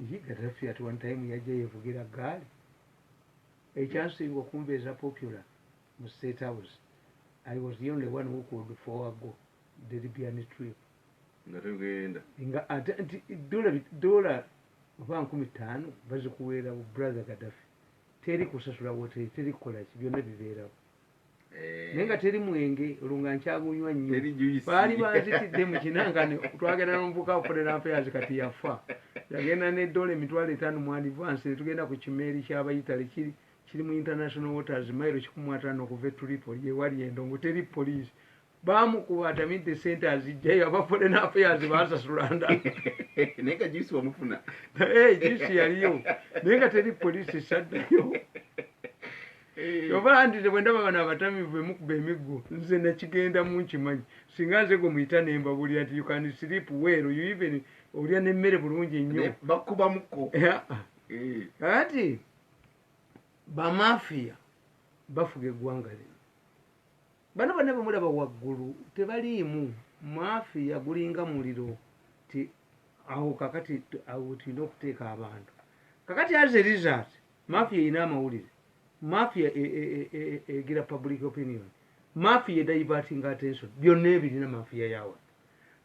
Gaddafi at one time yajja yevugira gaali ekyasinga okumbeeza popular mu State House. I was the only one who could forego the Libyan trip. Nga ate nti dola oba 15 bazikuweera brother Gaddafi. Teri kusasula wote, teri kukola ki byonna bibeerawo. Naye nga teri mwenge olunga nkyagunywa nnyo. Baali banzitidde mu kinangane twagenda n'omuvuka okulera mpeyaz kati yafa. Yagenda n'eddola emitwalo 5 mu advance tugenda ku kimeeri ky'Abayitale kiri mu international waters mailo 15 okuva e Tripoli ewali endongo teri police. Bamukuba atamidde sente azijjayo aba foreign affairs basasulanda. Naye nga juice wamufuna. Juice yaliyo. Naye nga teri police saddayo. Yoba andire bwendaba bana abatamivu emukuba emiggo nze nakigenda mu nkimanyi singa nze gwe muyita nemba buli ati you can sleep well you even olya n'emmere bulungi nnyo bakuba muko. Kati bamafia bafuga eggwanga lino bano bonna bamulaba waggulu tebaliimu mafia gulinga muliro ti awo kakati awo tulina okuteeka abantu kakati as a result mafia erina amawulire. Mafia egira public opinion. Mafia diverting attention. Byonna ebirina mafia yawa.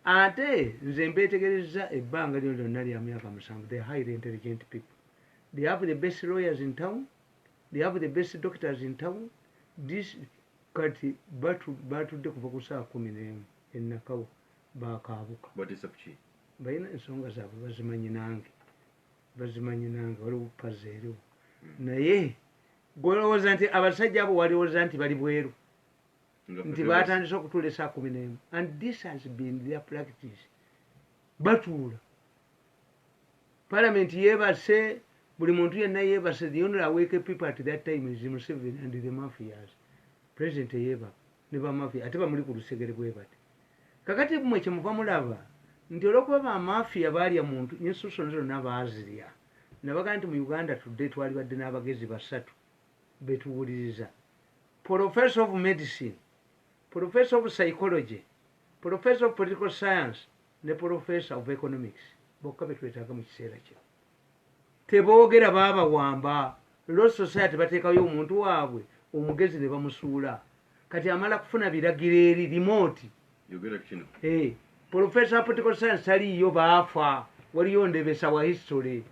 Ate nze mbetegereza ebbanga lino lyonna lya myaka 7. They are highly intelligent people. They have the best lawyers in town. They have the best doctors in town. This kati batudde kuva ku saa 11 ennakawo bakaabuka. Balina ensonga zaabwe bazimanyi nange waliwo pazeero. Naye golowooza nti abasajja abo walowooza nti bali bweru nti batandise okutuula esaa 11 and this has been their practice. Batuula parliament yeebase buli muntu yenna yeebase. The only awake people at that time is Museveni and the mafias. President yeebaka ne bamafia ate bamuli ku lusegere bwe bati kakati mmwe kyemuva mulaba nti olwokuba bamafia baalya muntu institution zonna baazirya nabaga nti mu Uganda tudde twali badde n'abagezi basatu betuwuliriza. Professor of medicine, professor of psychology, professor of political science ne professor of economics bokka betwetaaga mu kiseera kino. Teboogera baabawamba Law Society bateekayo omuntu waabwe omugezi ne bamusuula kati amala kufuna biragiro eri remote. Professor of political science taliyo baafa waliyo ndebesa wa history.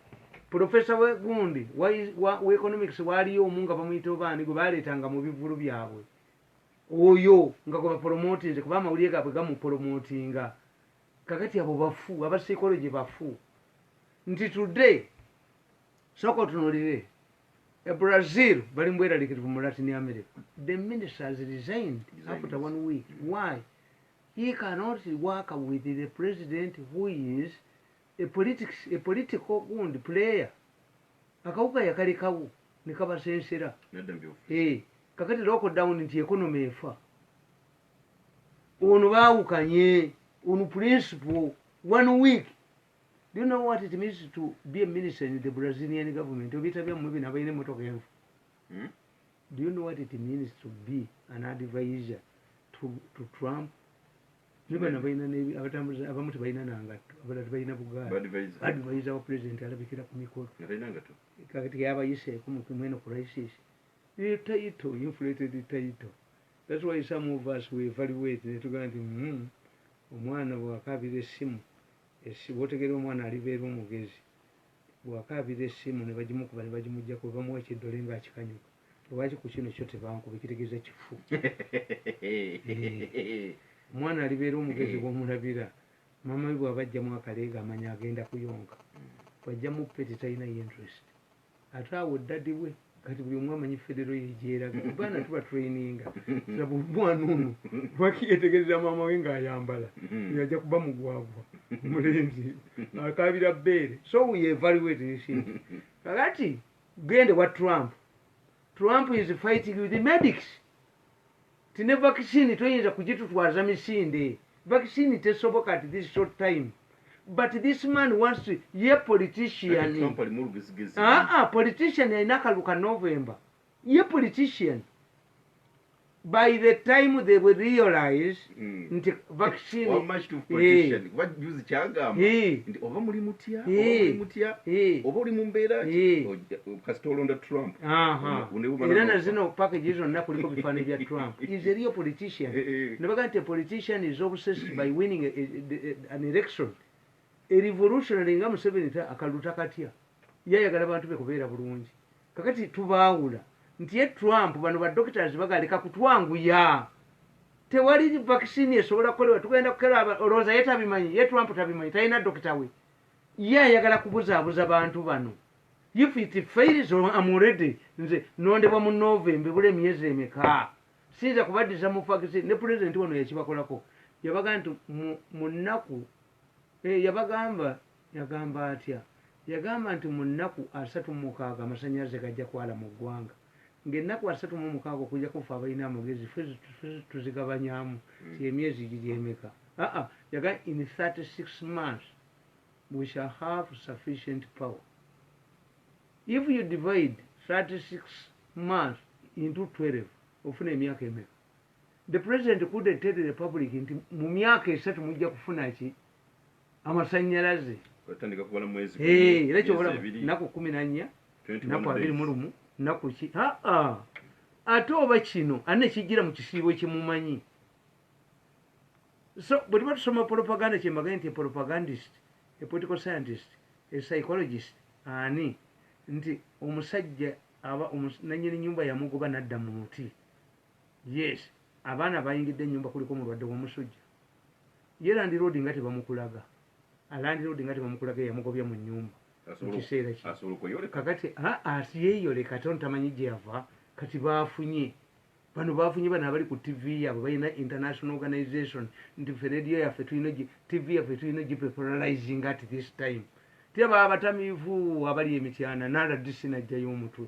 Professor Wegundi wa economics waliyo omunga bamuyita obaani gwe baleetanga mu bivulu byabwe oyo nga gwe bapromotinze kuba amawulire gaabwe gamupromotinga kakati abo bafu aba psychology bafu nti today soko tunulire Brazil bali mbweraliikirivu mu Latin America. The minister has resigned after 1 week. Why? He cannot work with the president who is a political wound player. Akawuka yakalekawo ne kabasensera. Kakati lockdown nti economy efa. Ono baawukanye ono principle 1 week. Do you know what it means to be a minister in the Brazilian government? Do you know what it means to be an advisor to Trump? Advisor of President alabikira ku mikolo. Kakati yabayiseeko mu kumweno crisis. The title inflated the title. That's why some of us we evaluate ne tugamba nti omwana bw'akaabira essimu bw'otegeera omwana alibeera omugezi bw'akaabira essimu ne bagimukuba ne bagimuggyako bamuwa ekiddole ng'akikanyuka lwaki ku kino kyo tebankuba kitegeeza kifu. Omwana alibeera omugezi bw'omulabira maama we bw'abajjamu akaleega amanya agenda kuyonka bw'ajja mu peti talina interest ate awo ddadi we kati buli omu amanyi federo yeegyeraga baana tuba traininga laba omwana ono lwaki yetegereza maama we ng'ayambala yajja kuba mugwagwa mulenzi akaabira bbeere. So we evaluate this thing. Kakati gende wa Trump is fighting with the medics. Tine vaccine toyinza kugitutwaza misinde. Vaccine tesoboka at this short time. But this man wants to ye politician. Politician inakaluka November. Ye politician. by the time they will realize nti How vaccine much to politician? What use kyagamba? Eh. Nti oba muli mutya? Oba Eh. muli mutya? Eh. Oba oli mu mbeera Eh. ki? Kasita olonda Trump. aha Une bumala era n'ofa. na zino package zonna kuliko bifaananyi bya Trump is a real politician ne baga nti a politician is obsessed by winning an election a revolutionary nga Museveni akaluta katya yayagala bantu be kubeera bulungi kakati tubaawula nti ye Trump bano ba doctors bagaleka kutwanguya tewali vaccine esobola kukolewa tugenda kukera olowooza ye tabimanyi ye Trump tabimanyi talina dokita we ye ayagala kubuzaabuza bantu bano if it fails I'm ready nze nondebwa mu November bule myezi emeka sinza kubaddiza mu vaccine ne president wano yakibakolako yabaga nti mu nnaku yagamba atya yagamba nti mu nnaku 36 amasannyalaze gajja kwala mu ggwanga ng'ennaku 36 okujja kufa abalina amagezi ffe tuzigabanyamu emyezi giri emeka yaga in 36 months we shall have sufficient power. If you divide 36 months into 12 ofuna emyaka emeka the president could tell the public nti mu myaka 3 mujja kufuna ki amasannyalaze Watandika kubala mwezi. era kyobola naku 14 naku 21 naku ki ate oba kino ane kijira mu kisiibo kimumanyi so bwe tuba tusoma propaganda kyembaga nti propagandist a political scientist a psychologist ani nti omusajja aba nanyini nyumba yamugoba nadda mu muti yes abaana bayingidde ennyumba kuliko mulwadde w'omusujja ye Land Road nga tebamukulaga Land Road nga tebamukulaga yamugobya mu nyumba mu kiseera ki kakati yeeyole katonda tamanyi gye yava kati baafunye bano abali ku TV yabo balina international organization nti radio yaffe tulina TV yaffe tulina gipopularizing at this time teba abatamiivu abali emityana NRDC najjayo omutwe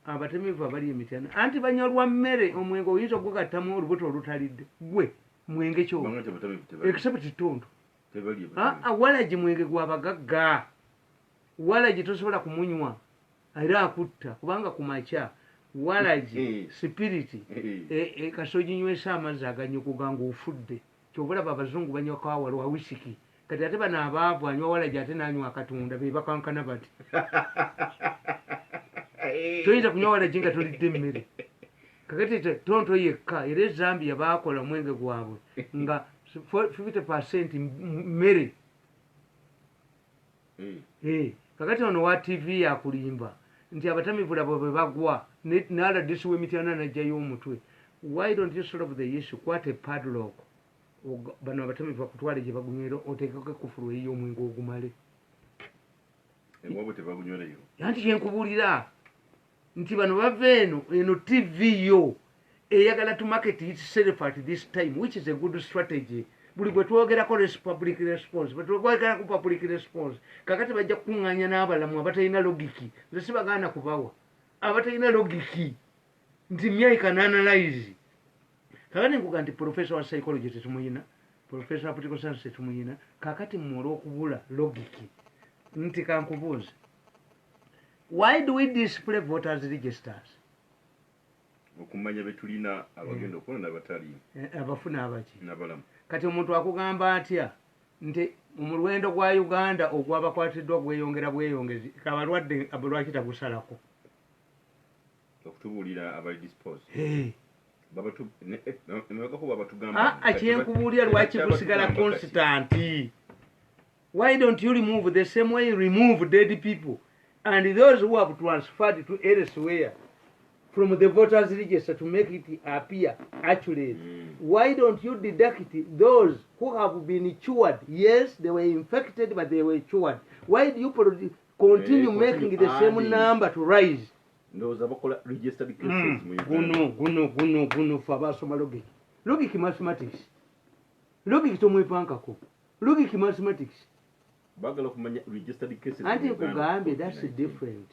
abatamiivu abali emityana anti banyalwa mmere omwenge oyinza okugattamu olubuto olutalidde gwe mwenge kyo except tonto walagi mwenge gwabagagga walagi tosobola kumunywa era akutta kubanga kumaca walagi spiriti kasoginywesa amazzi aganyukuga ng'ofudde kyobulaba abazungu banywa kawalo wa wisiki kati ate bano abaavu anywa walagi ate nanywa akatunda be bakankana bati toyinza kunywa walagi nga tolidde emmere kakati tonto yekka era Zambia baakola omwenge gwabwe nga 50% mmere kakati ono wa TV yakulimba nti abatamivu labo bwe bagwa n'aladisi w'emityana najjayo omutwe why don't you solve the issue kwate padlock bano abatamivu bakutwale gye bagunywera oteekeko ekufulu eyiyo omwenge ogumale anti kyenkubuulira nti bano bava eno TV yo eyagala to market itself at this time which is a good strategy buli bwe twogerako public response bwe twogerako public response kakati bajja kukuŋŋaanya n'abalamu abatalina logiki nze sibagaana kubawa abatalina logiki nti myai can analyze kakati nkuga nti professor wa psychology tetumuyina professor wa political science tetumuyina kakati mmwe olw'okubula logiki nti kankubuuze why do we display voters registers okumanya betulina abagenda okuna nabatali abafuna abaki nabalamu kati omuntu akugamba atya nti mu lwendo gwa Uganda ogwabakwatiddwa gweyongera bweyongezi kabalwadde abalwaki tagusalako okutubuulira abali dispose kyenkubuulira lwaki kusigala constant why don't you remove the same way you remove dead people and those who have transferred to elsewhere from the voters register to make it appear accurate. Why don't you deduct those who have been cured? Yes, they were infected, but they were cured. Why do you continue making the same number to rise? Those are registered cases. Guno fabasoma logic. Logic mathematics. Logic to mwepankako. Logic mathematics. Bagala kumanya registered cases. Anti kugambe that's different.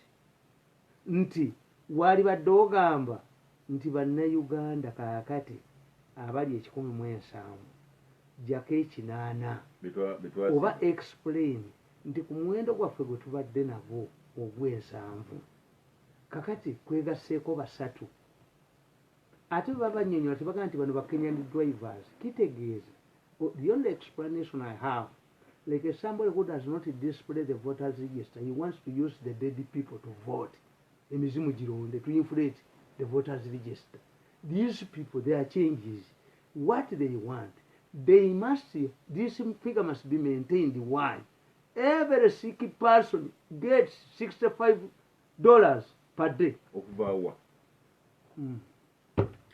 Nti wali badde ogamba nti bannayuganda kaakati abali 1,700 jako 8 oba explain nti ku muwendo gwaffe gwe tubadde nabo ogw'ensanvu kakati kwegaseeko 3 ate babanyonyola tebagaa nti bano Kenyan drivers kitegeeza the only explanation I have like somebody who does not display the voters register, he wants to use the dead people to vote emizimu gironde to inflate the voters register. These people, their changes, what they want, they must, this figure must be maintained. Why? Every sick person gets $65 per day. Okuvawa.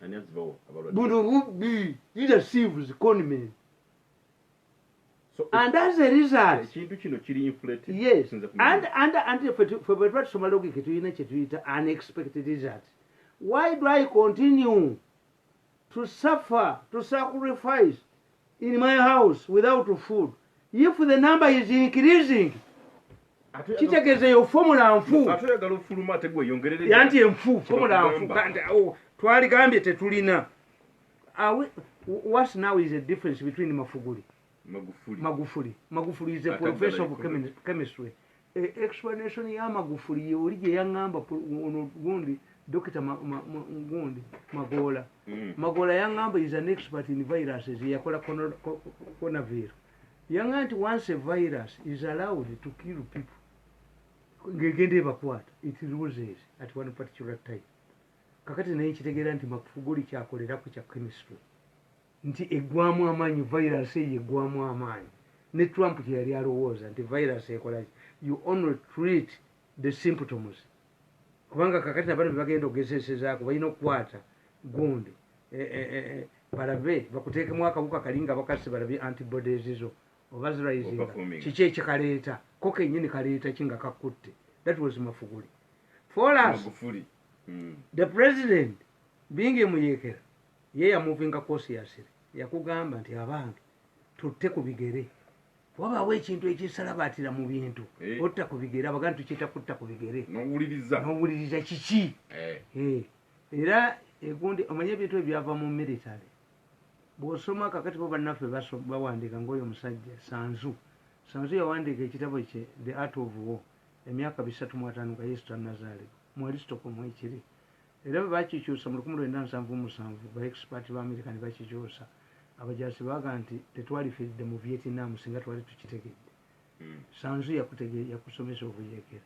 Ani azivawa abalwadde. Buno bubbi leadership's economy. So, and as a result, ekintu kino kiri inflated. Yes, and for tusoma logic tuyina kyetuyita unexpected result. Why do I continue to suffer, to sacrifice in my house without food if the number is increasing? Kitegeeza yo formula nfu. Atoyagala ofuluma ate gwe yongerere. Yanti enfu formula nfu kandi twaligambye tetulina. What now is the difference between Mafuguli? Magufuli is a professor of chemistry. Explanation ya Magufuli yoli gye yaŋŋamba gundi Dr. Gundi Magola. Magola yaŋŋamba is an expert in viruses. Yakola coronavirus. Yaŋŋamba nti once a virus is allowed to kill people, ngegende bakwata, it loses at one particular time. Kakati naye kitegeera nti Magufuli kyakoleraku kya chemistry. Nti eggwamu amaanyi virus eyo eggwamu amaanyi. Ne Trump teyali alowooza nti virus ekola you only treat the symptoms. Kubanga kakati nabano bagenda okugezesezaako balina okukwata gundi balabe bakuteekemu akawuka kalinga bakasi balabe antibodies zo oba zirayizinga kiki ekikaleeta ko kennyini kaleeta kinga kakutte. That was Mafuguli. For us, the president being Muyekera, ye ya moving cautiously. Yakugamba nti abange tutte ku bigere. Wabaawo ekintu ekisalabatira mu bintu. Otta ku bigere abaga tukiyita kutta ku bigere. N'owuliriza kiki? Era egundi omanye ebintu ebyava mu military. Bw'osoma kakati bo bannaffe bawandiika ng'oyo omusajja Sanzu yawandiika ekitabo kye The Art of War emyaka 35 nga Yesu tannazaale mu Aristotle mu ekiri. Era bwe bakikyusa mu 1977 ba expert ba America ne bakikyusa abajaasi baaga nti tetwalifiiridde mu Vietnam singa twali tukitegedde. Sanzu yakusomesa obuyekera.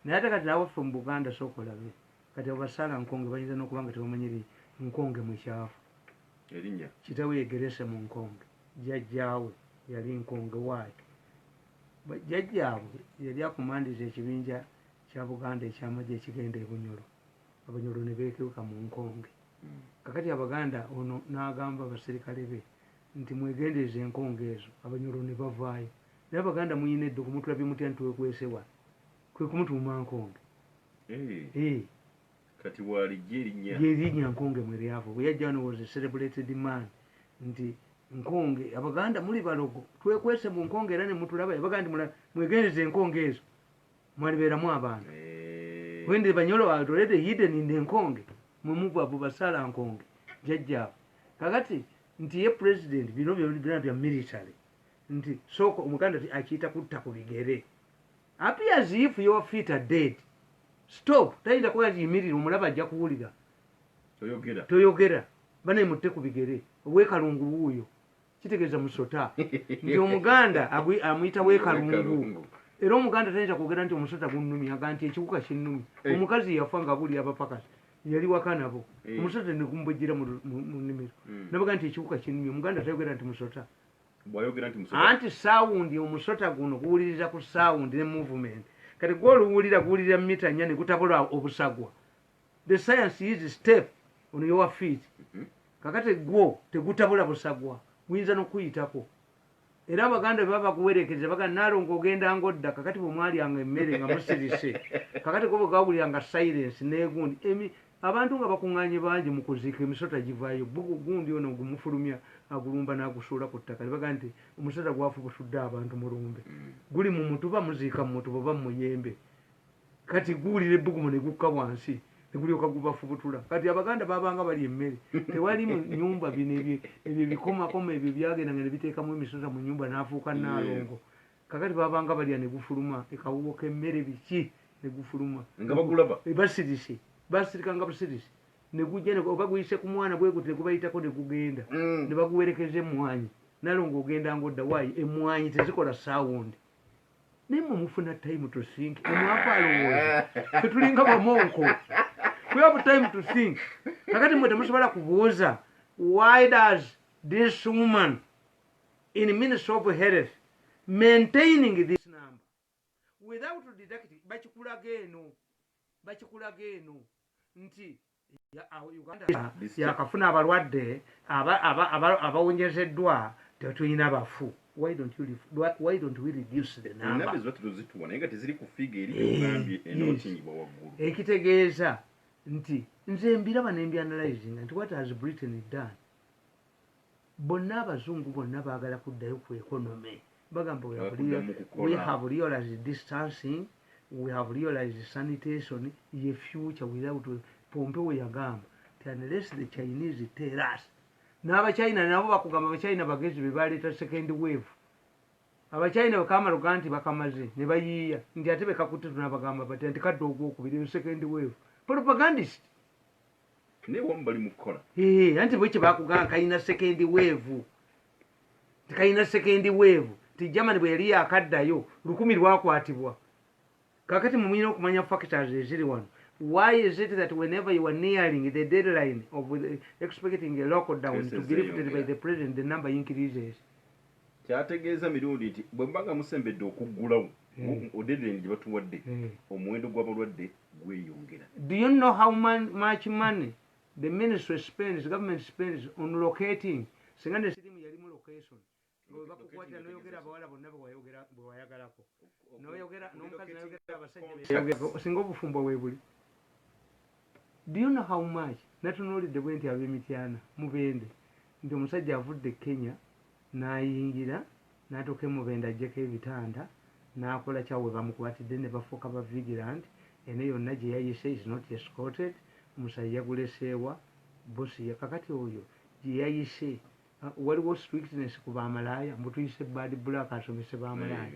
Naye ate kati nawaffe mu Buganda sooka olabe kati abasala nkonge bayinza n'okuba nga tebamanyiri nkonge mukyafu. Erinnya Kitawe yegerese mu nkonge. Jjajjaawe yali nkonge waayi. Jjajjaawe yali akumandiza ekibinja kya Buganda ekyamagye ekigenda e Bunyoro. Abanyoro ne beekyuka mu nkonge. Kakati Abaganda ono n'agamba abaserikale be nti mwegendeeze enkonge ezo. Abanyoro ne bavaayo. Naye Abaganda muyina edda okumutulabye mutya nti wekwesewa. Kwe kumutuuma nkonge. Kati walijja erinnya nkonge mwe lyava. Bwe yajja wano was a celebrated man. Nti nkonge Abaganda muli balogo. Twekwese mu nkonge era ne mutulaba. Abaganda nti mwegendeeze enkonge ezo. Mwalibeeramu abaana. When the Banyolo are already hidden in the Nkonge, mumuva bubasala Nkonge, jajja. Kakati, nti ye president, bino bya military. Nti, soko, umukanda akita kutta ku bigere. Appear as if your feet are dead. Stop, tayinza kuba yimirira omulaba ajja kuwulira. Toyogera. Bane mutte ku bigere. Weekalungu wuuyo. Kitegeeza musota. Nti omuganda amuyita weekalungu. Era omuganda tayinza kwogera nti omusota gunnumya aga nti ekiwuka kinnumya. Omukazi yafa nga buli abapakasi yali waka nabo. Omusota ne gumbojjera mu nnimiro. Nabaga nti ekiwuka kinnumya. Omuganda tayogera nti musota. Bw'ayogera nti musota. Anti sound omusota guno guwuliriza ku sound ne movement. Kati gw'oluwulira mita 4 ne gutabula obusagwa. The science is step on your feet. Kakati gwo tegutabula busagwa. Guyinza n'okuyitako. Era Abaganda baba kuwerekereza baga nalongo ogenda ngodda kakati bwe mwalyanga emmere nga musirise. Kakati ko bwagawuliranga silence n'egundi. Abantu nga bakuŋŋaanye bangi mu kuziika emisota givaayo. Gundi ono gumufulumya agulumba n'agusuula ku ttaka. Ne baga nti omusota gwafubutudde abantu mu lumbe. Guli mu mutuba muziika mu mutuba oba mu muyembe. Kati guwulira ebbugumu ne gukka wansi. Negulyoka gubafubutula. Kati Abaganda babanga bali emmere. Tewali mu nyumba bino ebyo bikomakoma ebyo byagenda nga ne biteekamu emisota mu nyumba n'afuuka naalongo. Kakati babanga balya ne gufuluma. Ekawuwo k'emmere biki ne gufuluma. Nga bagulaba. Basirise. Basirika nga busirisi. ne gujja ne oba guyise ku mwana bwe gute gubayitako ne gugenda ne baguwerekeza emmwanyi nalonga ogenda ngodda waayi emmwanyi tezikola sound naye mwe mufuna time to think emwafa alowooza fetulinga bamonko we have time to think kakati mwe temusobola kubuuza why does this woman in Ministry of Health maintaining this number without deducting bakikulaga eno nti Uganda yakafuna abalwadde abawonyezeddwa tetulina bafu. Why don't we reduce the number? Ekitegeeza nti nze mbiraba ne mbyanalizing nti what has Britain done. Bonna abazungu bonna baagala kuddayo ku economy. Bagamba we have realized distancing, we have realized sanitation, ye future without Pompeo yagamba. Unless the Chinese tell us. N'abachina nabo bakugamba abachina bagezi be baleeta second wave. Abachina bakama luganti bakamaze ne bayiya ndi ate bekakutte tunabagamba bati anti kadde ogwokubiri second wave. Propagandist. Ne wambali mukola. Anti bwe bakugamba kayina second wave. Kayina second wave. Ti Germany bwe yali akaddayo 10 lwakwatibwa. Kakati mumuyina okumanya factors eziri wano. Why is it that whenever you are nearing the deadline of expecting a lockdown to be lifted by the president, the number increases? Kyategeeza mirundi nti bwe mbanga musembedde okuggulawo deadline gye batuwadde omuwendo gw'abalwadde gweyongera. Do you know how much money the ministry spends, government spends on locating? Singa ne sirimu yali mu location. Bakukwatira n'oyogera abawala bonna bwe wayagalako. N'oyogera n'omukazi n'ayogera abasajja singa obufumbo bwe buli. Do you know how much? Natunuulidde bwe nti ab'Emityana Mubende nti omusajja avudde Kenya n'ayingira n'atuuka e Mubende ajjeko ebitanda n'akola kyawe bamukwatidde ne bafuuka ba vigilant ene yonna gye yayise is not escorted omusajja yaguleseewa bosi yakakati oyo gye yayise waliwo strictness ku bamalaaya mbu tuyise bad black asomese bamalaaya.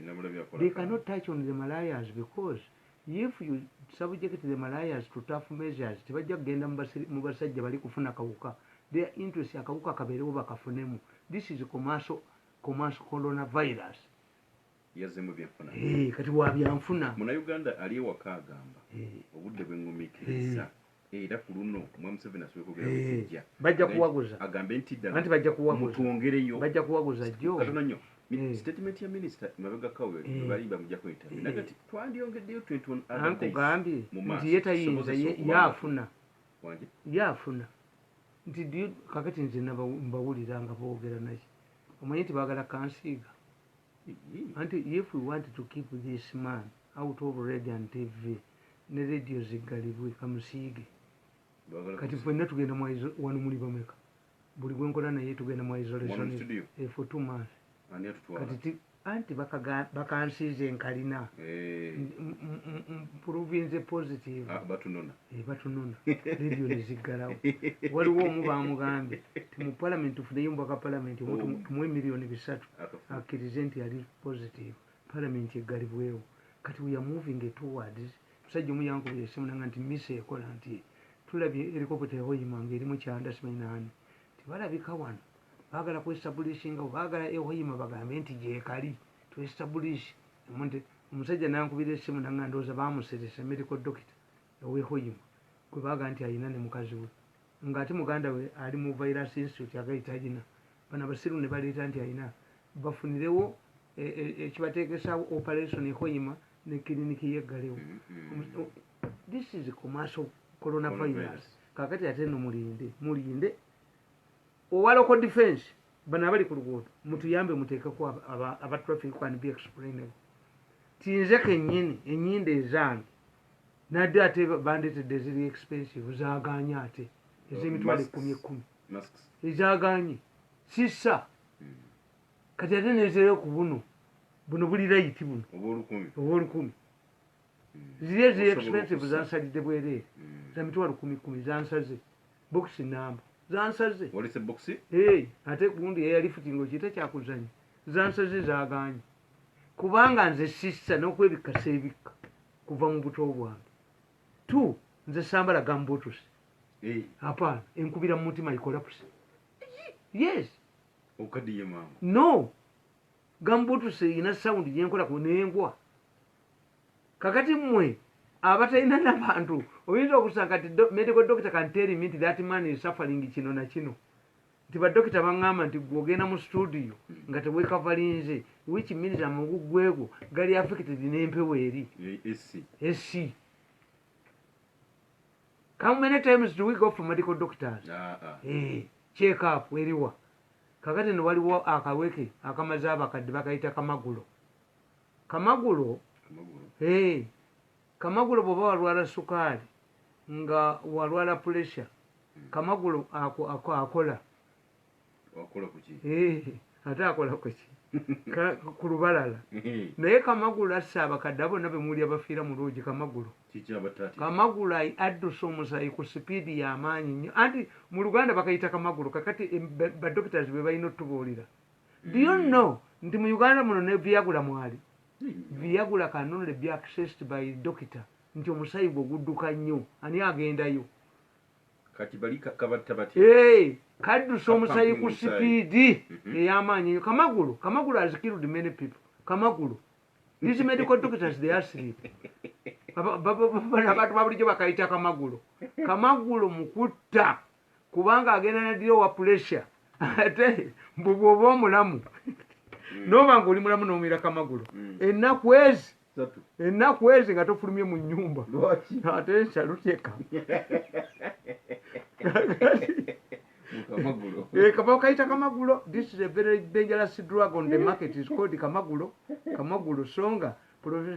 They cannot touch on the malayas because if you subject the malayas to tough measures tebajja kugenda mu basajja bali kufuna kawuka. Their interest akawuka kabeerewo bakafunemu. This is commercial coronavirus. Yazemu byanfuna. Kati wabyanfuna. Muna Uganda ali ewaka agamba obudde bw'engumikiriza era ku luno Museveni asubikogera wekijja. Bajja kuwaguza. Agambe nti ddala. Anti bajja kuwaguza. Mutuwongereyo. Bajja kuwaguza jjo. Katono nnyo. Statement ya minister mabega kawe balimba mujja kweta. Nagati twandiyongeddeyo 21 other days. Gambye nti yetayinza yafuna. Wanje. Yafuna. Nti kakati nze mbawulira nga boogera naye. Omanyi nti baagala kansiiga. Anti if we want to keep this man out of radio and TV ne radio ziggalibwe kamusiige. Kati fenna tugenda wano muli bameka. Buli gwenkola naye tugenda mu isolation for 2 months. Kati anti bakansiize enkalina. Province positive. Batunona. Batunona. Radio neziggalawo. Waliwo omu bamugambye ti mu parliament tufuneyo mbaka parliament tumuwe miliyoni 3 akkirize nti yali positive. Parliament eggalibwewo. Kati we are moving towards musajja omu yankubira essimu nanga nti misa ekola nti tulabye helicopter ehoyimanga eri mu kyanda simanyi tibalabika wano baagala kwestablishinga baagala ehoyima bagambe nti gyekali twestablish omusajja nankubira essimu nanga ndowooza bamuseresa medical doctor owehoyima gwe baaga nti ayina ne mukazi we ng'ate muganda we ali mu virus institute agayita agina bano abasiru ne baleeta nti ayina bafunirewo ekibateekesaawo operation ehoyima ne kiriniki yeggalewo. This is commercial coronavirus. Kakati ate no mulinde owa local defense bana bali ku luguudo mutuyambe muteekeko aba traffic can be explainable. Tinze kennyini ennyinde ezange nadde ate bandetedde ziri expensive zaaganye ate ez'emitwalo 10 ezaaganye sisa kati ate nezeeyo ku buno buli rayiti buno obw'olukumi ziri eziri expensive zansalidde bwereere za mitwalo 10 zansaze boxi namba zansaze ate gundi eyalifutinga okiyita kyakuzanya zansaze zaaganye kubanga nze sissa n'okwebikasa ebikka kuva mu buto bwange nze sambala gambutusi hapana enkubira mu mutima ikolapse yes okadiye mama no gambutuse ina sound gyenkola ku nengwa kakati mmwe abatalina n'abantu oyinza okusanga nti medical doctor can tell me nti that man is suffering kino na kino nti badokita baŋŋamba nti gwogenda mu studio nga tewekavalinze which means amagugwego gali affected n'empewo eri esi how many times do we go for medical doctors check up eriwa kakati no waliwo akaweke akamaze abakadde bakayita kamagulo kamagulo bwoba walwala sukaali nga walwala pressure kamagulo akola ate akola kuki ku lubalala naye kamagulo assa abakadde bonna bemuli abafiira mu lwogi kamagulo addusa omusayi ku sipiidi y'amaanyi nnyo anti mu luganda bakayita kamagulo kakati badokitazi be balina otubuulira do you know nti mu uganda muno ne viagula mwali viagula can only be accessed by doctor nti omusayi gwe gudduka nnyo ani agendayo kati bali kabatta bati kaddusa omusayi ku sipiidi ey'amaanyi kamagulo has killed many people kamagulo these medical doctors they are asleep abantu babulijjo bakayita kamagulo mukutta kubanga agenda nadiro wa pressure ate bwoba omulamu noba nga oli mulamu n'omira kamagulo ennaku ezi nga tofulumye mu nnyumba ate nsaluteka kayita kamagulo this is a very dangerous drug on the market is called kamagulo songa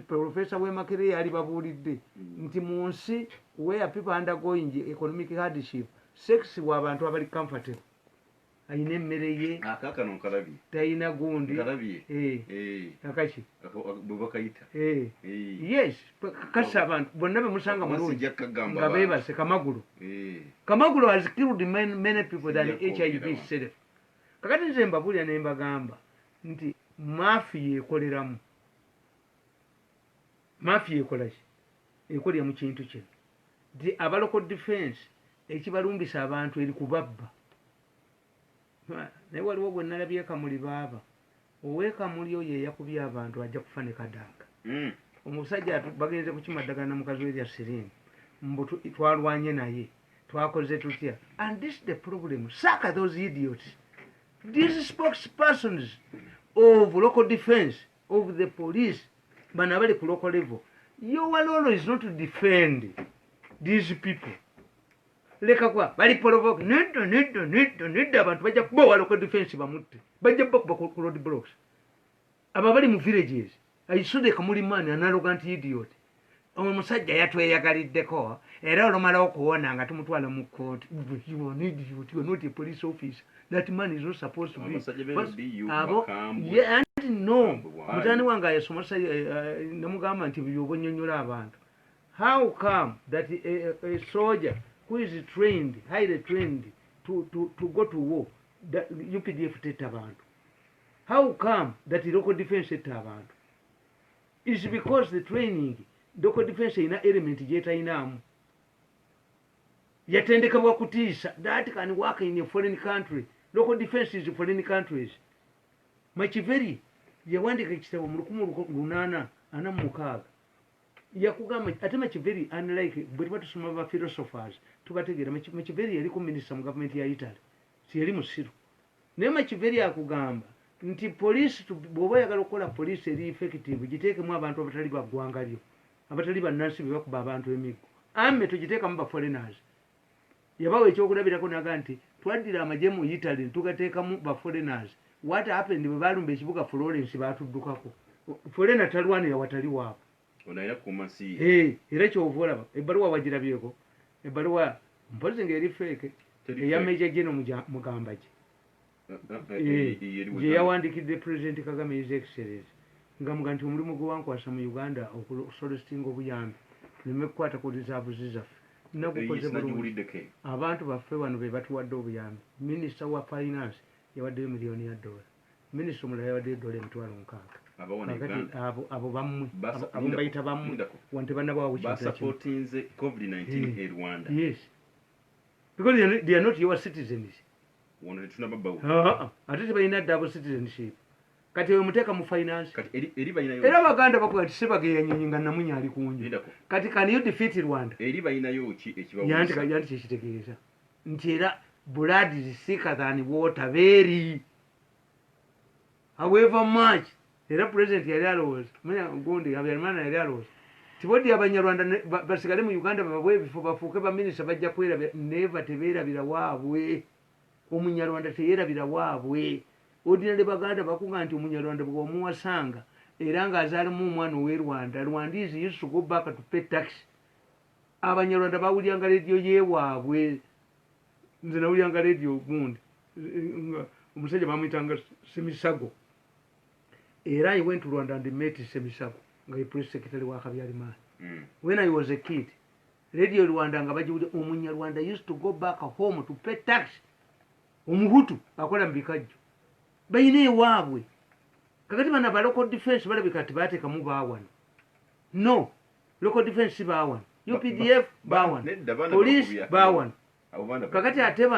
Professor Wemakere yali babuulidde nti mu nsi where people undergoing economic hardship sex w'abantu abali comfortable ayina emmere ye akakano kalabye tayina gundi akaki bwebakayita yes kasi abantu bonna bemusanga mulungi nga beebase kamagulo has killed many people than HIV itself kakati nze mbabulya ne mbagamba nti mafiya ekoleramu mafiya ekolaki ekolera mu kintu kino nti abaloko defense ekibalumbisa abantu eri kubabba naye waliwo gwe nalabye Kamuli baaba owekamuli oyo eyakubye abantu ajja kufa ne kadanga omusajja bagenze kukimaddagana mukazi we lya Sirimu twalwanye naye twakoze tutya and this the problem saka those idiots these spokespersons of local defense of the police bana bali ku local level your role is not to defend these people leka kwa bali provoke nedda abantu bajja kubowa local defense bamutte bajja kuba ku road blocks aba bali mu villages ayisude Kamuli man analoga nti idiot omusajja yatweyagaliddeko era olumala okuwona nga tumutwala mu court you need you not a police officer that man is not supposed to be no mutani wange ayasomesa namugamba nti byobonyonyola abantu how come that a soldier who is trained highly trained to go to war that UPDF teta abantu how come that local defense teta abantu is because the training local defense ina element jetainamu yatendekebwa kutiisa that can work in a foreign country local defense is foreign countries Machiveri yawandika ekitabo mu 1886 yakugamba ate Machiveri unlike bwe batusoma ba philosophers tubategeera Machiveri yali ku minister mu government ya Italy si yali musiru naye Machiveri akugamba nti police bwoba yagala okukola police eri effective giteekemu abantu abatali baggwanga lyo abatali bannansi be bakuba abantu emiggo ame tugiteekamu ba foreigners yabawo ekyokulabirako naga nti twaddira amagye mu Italy tugateekamu ba foreigners what happened bwe balumba ekibuga Florence batuddukako foreigner talwanira watali waabo onaya kumasi era kyovolaba ebbaluwa wagirabyeko ebbaluwa mpozi ngeri feke eya Major General Mugamba gye yawandikidde President Kagame His Excellency nga muga nti omulimu gwe wankwasa mu Uganda okusolicitinga obuyambi tuleme kukwata ku reserves zaffe nagukoze bulungi abantu baffe wano be batuwadde obuyambi Minister wa Finance yawaddeyo $1 million Minister omulala yawaddeyo $6,000 abo bammwe abo mbayita bammwe wante bannabawo basapotinze COVID-19 e Rwanda yes because they are not your citizens. Wano tetuna babbawo. Ate tebalina double citizenship. Kati we muteeka mu finance. Kati eri balinayo. Era baganda bakuba nti Sebageya nga Namunya ali kunju. Kati can you defeat Rwanda? Eri balinayo ki ekibawo. Yanti kyekitegeeza. Nti era blood is thicker than water, very. However much, era president yali alowooza, manya gundi Habyarimana yali alowooza. Tibodi Abanyarwanda basigale mu Uganda babwe ebifo bafuuke baminisita bajja kwerabira, never tebeerabira waabwe. Omunyarwanda teyeerabira waabwe. Ordinary baganda bakuga nti Omunyarwanda bw'omuwasanga era ng'azaalimu omwana ow'e Rwanda. Rwandese used to go back to pay tax. Abanyarwanda bawulyanga leediyo yeewaabwe. Nze nawulyanga leediyo gundi. Omusajja bamuyitanga Semisago. Era I went to Rwanda and met Semisago nga press secretary wa Habyarimana. When I was a kid, Radio Rwanda nga bajiwulira Omunyarwanda used to go back home to pay tax. Omuhutu akola mbikajjo. Bayina ewaabwe. Kakati bana ba local defense balabika ati baateekamu baawana. No. Local defense baawana. UPDF baawana. Police baawana. Kakati ate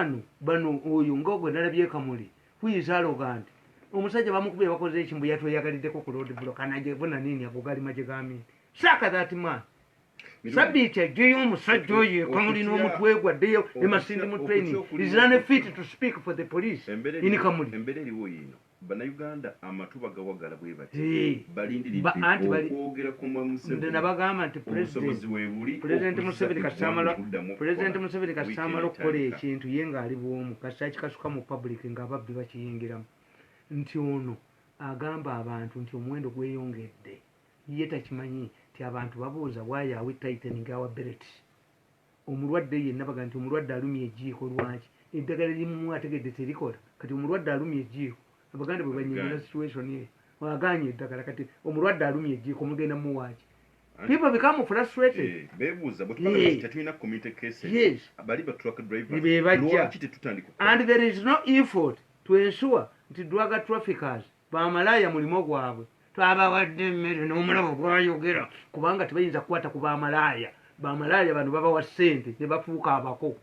bano oyo ngogwe nalabye Kamuli. Kuyisa arrogant. Omusajja bamukubye bakoze ekimbu yatweyagaliddeko ku road block anaje bona nini agogali majegami. Saka that man. Sabite giyo omusajja oyo Kamuli n'omutwe gwaddeyo emasindi mu training. Is unfit to speak for the police in Kamuli. Embere eriwo yino. Bannayuganda amatuba gawagala bwe bati. Balindiridde okwogera ku Museveni. Nabagamba nti President Museveni kasamala okukola ekintu ye ng'ali bw'omu kasita kikasuka mu public ng'ababbi bakiyingiramu. Nti ono agamba abantu nti omuwendo gweyongedde. Ye takimanyi nti abantu babuuza why are we tightening our belts. Omulwadde yenna baga nti omulwadde alumya ejiiko lwaki. Eddagala limu ategedde terikola. Kati omulwadde alumya ejiiko. Abaganda bwe banyingira situation ye. Waganye eddagala kati omulwadde alumya ejiiko mugenda muwaaki. People become frustrated. Bebuuza bwe tubagamba tetulina community cases. Yes. Abali ba truck drivers. Lwaki tetutandika. And there is no effort to ensure nti drug traffickers baamalaya mulimo gwabwe. Twabawadde emmere n'omulabo gwayogera kubanga tebayinza kukwata ku baamalaya. Baamalaya bano babawa ssente ne bafuuka abako.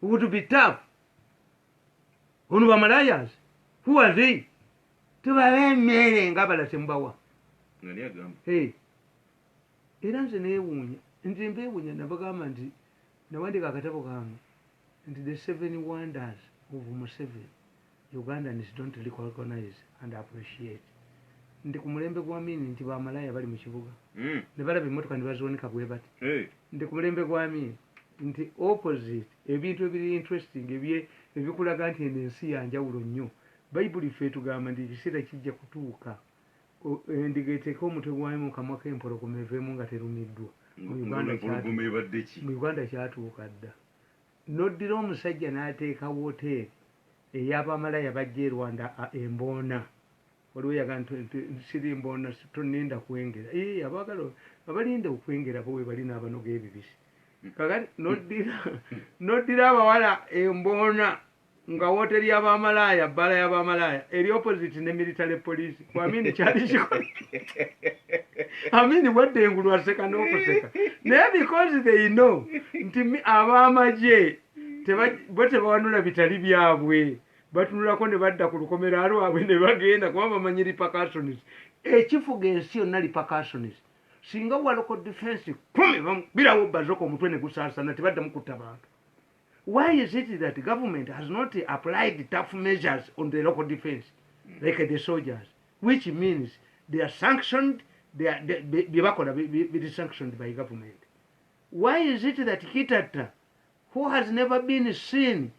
It would be tough. Ono baamalayas. Who are they? Tubawe emmere ng'abala temubawa. Nani agamba? Hey. Era nze neewuunya. Nze mbeewuunya nabagamba nti nawandika akatabo kange nti the 7 wonders of Museveni Ugandans don't recognize and appreciate. Ndi ku mulembe gwa Amini nti baamalaya bali mu kibuga. Ne balaba emmotoka ne baziwanika bwe bati. Ndi ku mulembe gwa Amini nti opposite ebintu ebiri interesting ebikulaga nti ensi yanjawulo nnyo. Bayibuli ffe tugamba nti ekiseera kijja kutuuka endiga eteeka omutwe gwayo mu kamwa k'empologoma eveemu nga terumiddwa. Mu Uganda kyatuuka dda. N'oddira omusajja n'ateeka woteeri ey'abaamalaya bajja e Rwanda emboona. Waliwo yaga siri mboona toninda kwengera. Abaagala abalinda okwengera bo we bali n'abanoga ebibisi. Kakati n'oddira abawala emboona nga woteeri y'abaamalaya bbala y'abaamalaya eri opposite ne military police. Kwamini kyali kikola. Amini wadde engulu aseka n'okuseka. Naye because they know nti abaamagye bo tebawanula bitali byabwe. Batunulako ne badda ku lukomera lwabwe ne bagenda kuba bamanyi repercussions. Ekifuga ensi yonna repercussions. Singa wa local defense 10 birawo bazoko omutwe ne gusaasana tebaddamu kutta bantu. Why is it that the government has not applied tough measures on the local defense like the soldiers, which means they are sanctioned, they are sanctioned by government? Why is it that Kitata, who has never been seen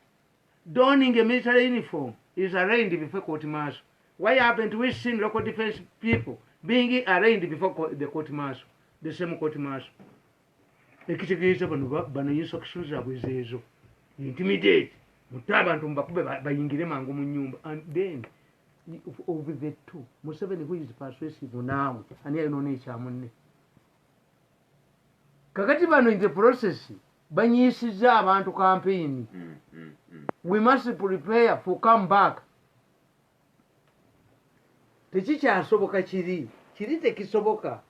donning a military uniform, is arraigned before court martial? Why haven't we seen local defense people being arraigned before the court martial, the same court martial? Ekitegeeza bano instructions zaabwe zeezo. Intimidate. Mutta abantu mbakube bayingire mangu mu nyumba. And then, of the two, Museveni who is persuasive now, ani ayinona ekyamunne. Kakati bano in the process, banyiisizza abantu campaign. We must prepare for come back. Tekikyasoboka kiri tekisoboka.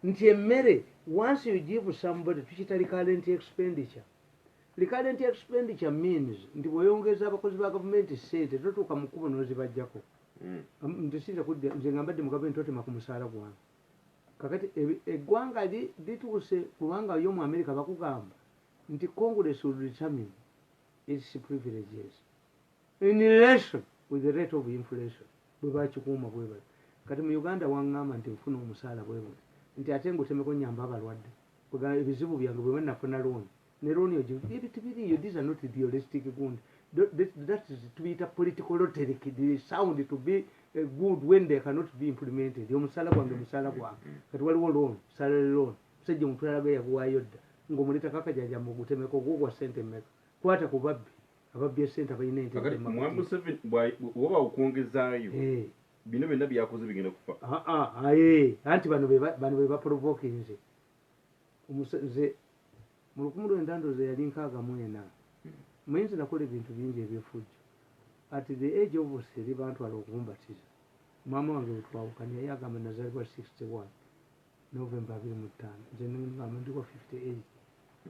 Nti emmere, once you give somebody tukitali current expenditure, recurrent expenditure means nti bweyongeza abakozi ba gavumenti ssente totuuka mu kkubo n'ozibajjako. Ntisinza kudda nze nga mbadde mu gavumenti totema ku musaala gwange. Kakati eggwanga lituuse kubanga yo mu America bakugamba nti Congress will determine its privileges in relation with the rate of inflation. Bwe bakikuuma bwe bati. Kati mu Uganda waŋŋamba nti nfuna omusaala bwe buti nti ate ng'otemeko nnyamba abalwadde kugamba ebizibu byange bwe nafuna looni ne looni ebitibiriyo these are not idealistic gundi that is tubiyita political rhetoric. They sound to be good when they cannot be implemented. Omusaala gwange musaala gwange kati waliwo looni salary looni musajja omutwala ge yaguwaayo dda ng'omuleta kakajajamba ogutemeko gugwa ssente mmeka kwata ku babbi ababbi essente abalina ente woba okwongezaayo bino byonna byakoze bigenda kufa. Anti bano be baprovokinze nze mu 1900 yali 64 muyinza nakola ebintu bingi ebyefujjo. At the age of 3 bantwala okumbatiza maama wange wetwawukanya yali agamba nazaalibwa 61 November 25 nze ngamba ndikwa 58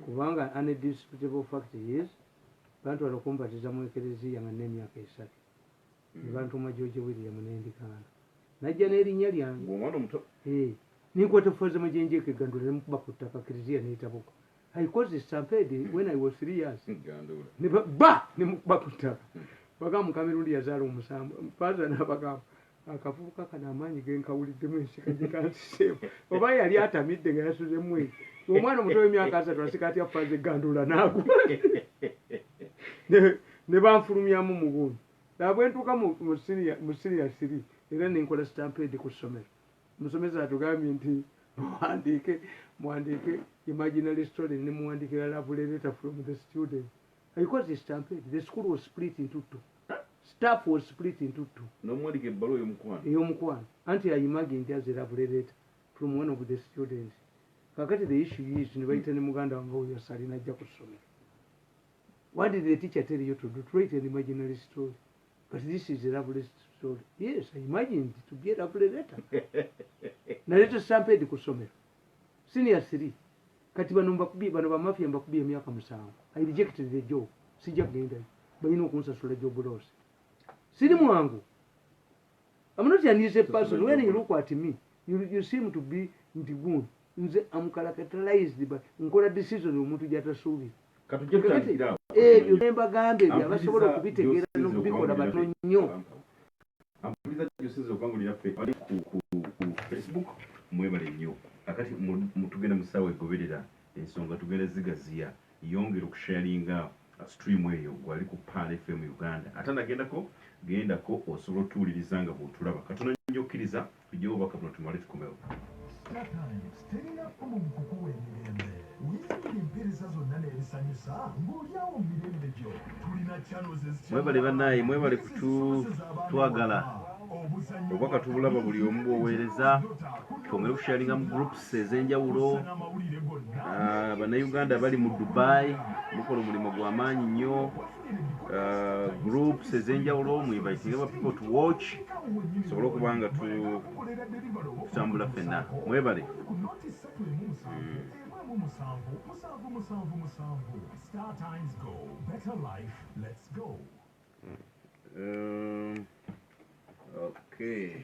kubanga undisputable fact is bantwala okumbatiza mu ekereziya nga n'emyaka 3 ne bantuma George William n'endikaana najja n'erinnya lyange omwana omuto ninkwata faze mujenjeke gandula nemukuba ku ttaka ekereziya n'etabuka. I caused a stampede when I was 3 years. Nemukuba ku ttaka bagamba Mukamerundi yazaala omusambu faza n'abagamba akavubuka kano amaanyi genkawuliddemu ensika gye kansiseemu oba yali atamidde nga yasuzemu eki omwana omuto w'emyaka 3 asika atya faze gandula naagu ne banfulumyamu mu gundi bwe ntuuka mu senior 3 era nenkola stampede ku ssomero. Omusomesa atugambye nti muwandiike imaginary story ne muwandiikira love letter from the student. Because the stampede, the school was split into 2. Staff was split into 2. N'omuwandiika ebbaluwa ey'omukwano. Anti I imagined as a love letter from one of the students. Kakati the issue is ne bayita ne muganda wange oyo Salina ajja ku ssomero. What did the teacher tell you to do? To write an imaginary story. But this is a love story. Yes, I imagined to be a love letter. Naleta stampede ku ssomero. Senior 3. Kati bano bamafia mbakubye emyaka 7. I rejected the job. Sijja kugenda. Balina okunsasula job loss. Siri mwangu. I'm not an easy person. When you look at me, you seem to be ntigun. Nze am characterized by nkola decision omuntu gyatasuubira. Katujja Yemba gambe byabasobola okubitegeera n'okubikola batono nnyo. Ampuliza gyosiza okwangulira ku Facebook mwebale nnyo. Akati mutugenda musawe goberera ensonga tugenda zigaziya yongera okusharinga stream eyo gwali ku Pan FM Uganda. Atanagendako gendako osobola otuwuliriza nga bw'otulaba. Katono nnyo okkiriza tujje obubaka buno tumale tukomewo. Mwebale bannaye mwebale twagala obubaka tubulaba buli omu bw'oweereza twongere okusharinga mu groups ez'enjawulo. Bannayuganda bali mu Dubai mukola omulimu gw'amaanyi nnyo. Groups ez'enjawulo mwinvitinga ba people to watch tusobole okuba nga tutambula ffenna. Mwebale. Okay.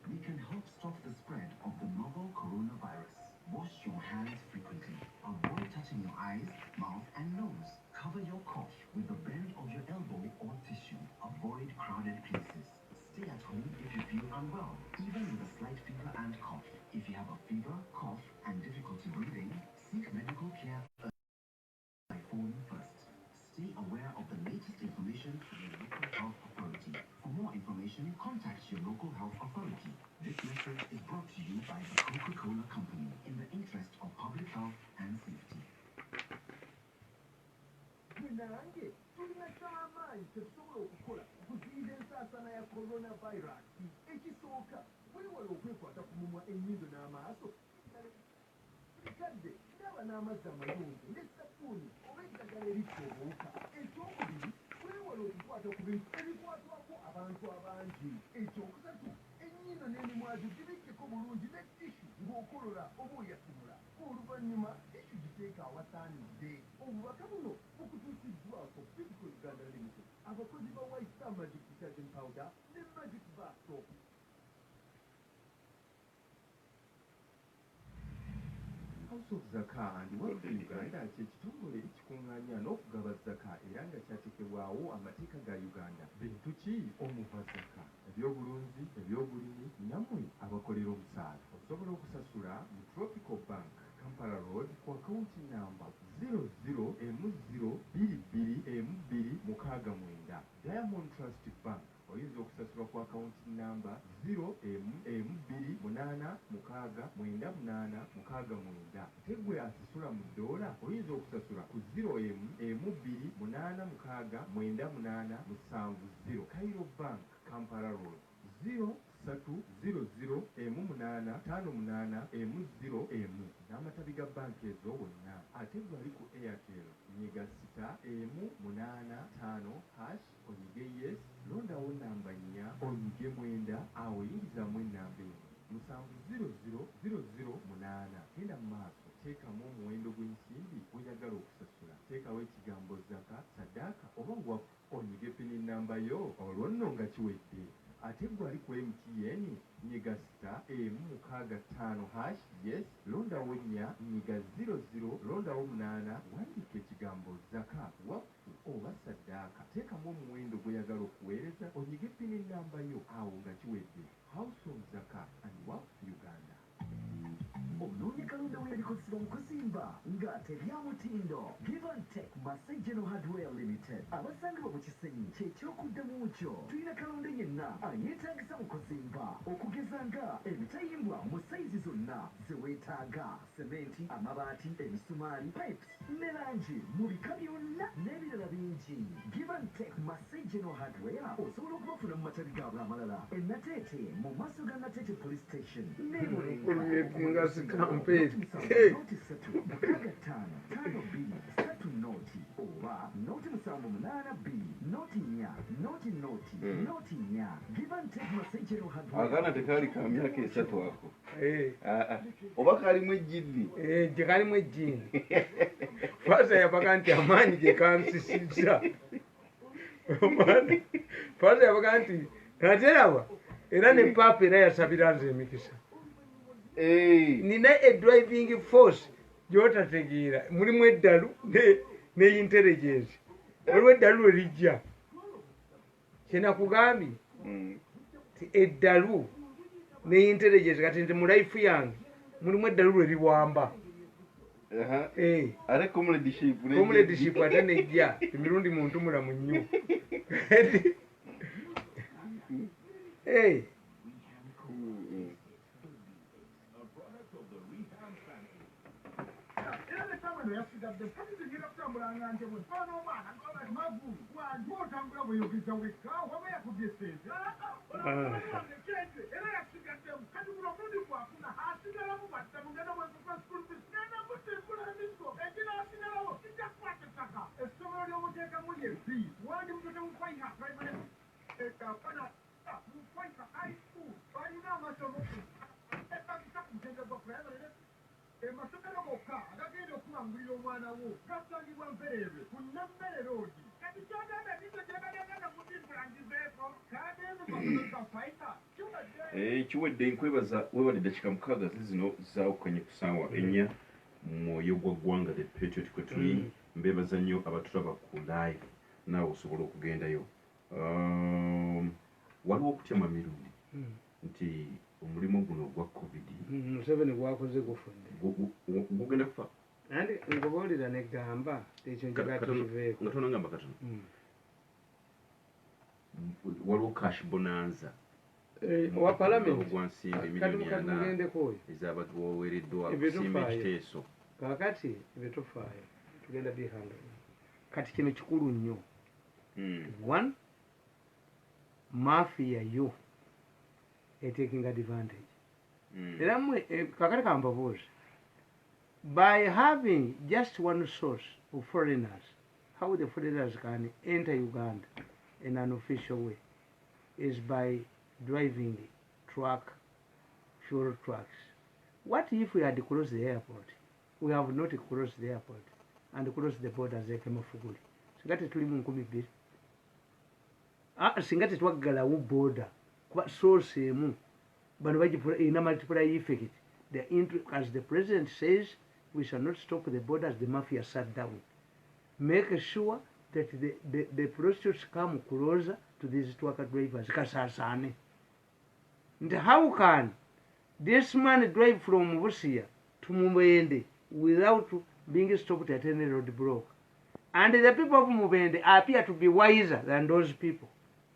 We can help stop the spread of the novel coronavirus. Wash your hands frequently. Avoid touching your eyes, mouth, and nose. Cover your cough with the bend of your elbow or tissue. Avoid crowded places. Stay at home if you feel unwell, even with a slight fever and cough. If you have a fever, cough, and difficulty breathing, seek medical care by phone first. Stay aware of the latest information from your local health authority. For more information, contact your local health authority. This message is brought to you by the Coca-Cola Company in the interest of public health and safety. Abantu abangi ekyokusatu ennyindo n'emimwajo gibikkeko bulungi n'ettishu okolola oba oyatumula oluvannyuma ekigiteeka awasaanidde obubaka buno bukutuusiddwako Physical Uganda Limited abakozi ba White Star Magic Detergent Powder ne Magic Bar Soap. House of Zaka and Wealth Uganda ky'ekitongole ekikuŋŋaanya n'okugaba zaka era nga kyatekebwawo amateeka ga Uganda. Bintu ki omuva zaka? Ebyobulunzi, ebyobulimi, nammwe abakolera obusaala. Osobola okusasula mu Tropical Bank, Kampala Road, ku akawunti namba 00M222269. Diamond Trust Bank oyinza okusasula ku akawunti namba 0M28699869. Tegwe asasula mu ddoola oyinza okusasula ku 0M28699870. Cairo Bank, Kampala Road 0300M858M0M n'amatabi ga banki ezo wonna. Ate gwali ku Airtel nyiga *M855# onyige yes, londawo namba 4 onyige 9 awo yingizamu enamba eno 700008. Genda mu maaso teekamu omuwendo gw'ensimbi oyagala okusasula. Teekawo ekigambo zaka, saddaaka oba wafu onyige pini namba yo olwo nno nga kiwedde. Ate gwali ku MTN nyiga *M655# yes, londawo 4 nyiga 00 londawo 8 wandiika ekigambo zaka, wafu oba saddaaka. Teekamu omuwendo gw'oyagala okuweereza onyige pini namba yo awo nga kiwedde. House of Zaka and Wealth Uganda. Onoonya kalonda weeralikozesebwa mu kusimba nga tebyamutindo. Give and Take Masai General Hardware Limited abasangibwa mu Kisenyi ky'ekyokuddamu kyo. Tulina kalonda yenna ayeetaagisa mu kuzimba okugeza nga ebitayimbwa mu sayizi zonna ze weetaaga: sementi, amabaati, emisumaali, pipes ne langi mu bika byonna n'ebirala bingi. Give and Take Masai General Hardware osobola okubafuna mu matabi gaabwe amalala e Nateete mu maaso ga Nateete Police Station ne Mulenga Campaign. noti 3 mukaaga 5 5 2 3 noti oba noti 782 noti 4 noti noti 4. Give and Take Masai General Hardware. Akaana tekaali ka myaka 3 ako. Eh. Oba kalimu ejjinni. Gye kalimu ejjinni. Faaza yabaga nti amaanyi gye kansisizza. Faaza yabaga nti nateraba era ne paapa era yasabira nze emikisa. Nina driving force gyotategeera, mulimu eddalu ne intelligence. Waliwo eddalu lwe lijja kyenakugambye eddalu ne intelligence kati nti mu life yange mulimu eddalu lwe liwamba. Ate comradeship ate nejja emirundi muntu mulamu nnyo. Kiwedde nkwebaza webale dakika 6 zino zaawukanye ku ssaawa 4 mwoyo gwa ggwanga the Patriot kwe tuli. Mbeebaza nnyo abatulaba ku live naawe osobola okugendayo. Waliwo okutema mirundi nti omulimu guno ogwa covid Museveni gwakoze gufudde gugenda kufa. andi ngobuulira negamba ekyo njagatukiveeko nga tonangamba katono. Waliwo cash bonanza owa palamenti gwansimbi miliyoni 4 ez'abantu baweereddwa okusimba ekiteeso. Kakati ebitufaayo tugenda bihanga kati kino kikulu nnyo. One, mafia yo taking advantage. Era mmwe kakati kambabuuza, by having just one source of foreigners, how the foreigners can enter Uganda in an official way is by driving truck, fuel trucks, What if we had closed the airport? We have not closed the airport and closed the borders ekemafuguli. Singati tuli mu 12. Singati twaggalawo border kuba source emu bano bagipula ina multiplier effect. As the president says, we shall not stop the borders. The mafia sat down. Make sure that the prostitutes come closer to these truck drivers. Kasasane. And how can this man drive from Busia to Mubende without being stopped at any roadblock? And the people of Mubende appear to be wiser than those people.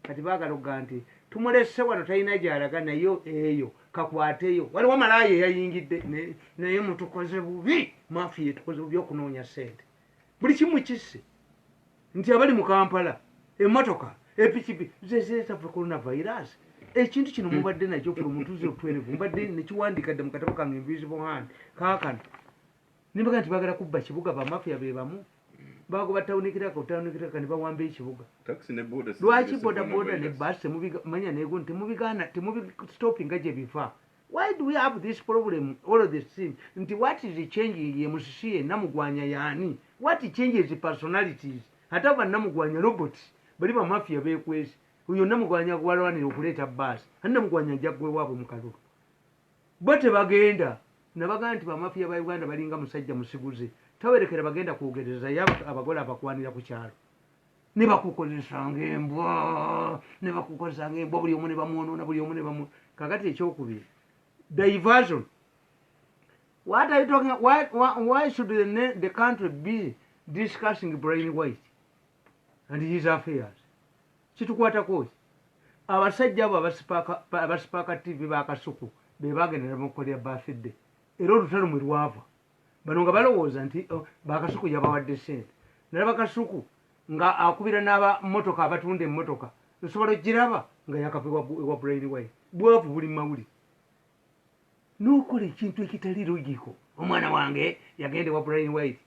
Katibaga Luganti, tumulese wano talina gy'alaga nayo eyo kakwateyo waliwo malaya eyayingidde naye mutukoze bubi mafia tukoze bubi okunoonya ssente buli kimu kisse nti abali mu Kampala emmotoka epikipi zezeetafe coronavirus ekintu kino mubadde nakyo from 2012 mbadde nekiwandika dde mu katabo kange invisible hand kaakano nimbaga nti baagala kubba kibuga bamafia be bamu bagoba tawunikirako ne bawamba ekibuga lwaki bodaboda ne bus temubimanya nego temubigaana temubistoping nga gye bifa. Why do we have this problem all of this thing? Nti what is the change ye musisi namugwanya yani? What changes the personalities? Hata bannamugwanya robots bali bamafia bekwezi uyo namugwanya gwalwanira okuleeta bus namugwanya jagwe waabwe mu kalulu bote bagenda nabaga nti bamafia ba Uganda balinga musajja musiguze tawerekera bagenda kugereza yabo abagola abakwanira ku kyalo ne bakukozesa ngembwa buli omu ne bamuonoona buli omu ne bamu kakati ekyokubiri diversion. What are you talking about? Why should the country be discussing Brian White and his affairs? Kitukwatako abasajja abo abasipaaka TV bakasuku be bagenda mukolera birthday era olutalo mwe lwava bano nga balowooza nti bakasuku yabawadde ssente naye bakasuku nga akubira n'aba mmotoka abatunda emmotoka nsobola ogiraba nga yakapewa ewa Brian White bwavu buli mawuli n'okola ekintu ekitali logiko. Omwana wange yagenda ewa Brian White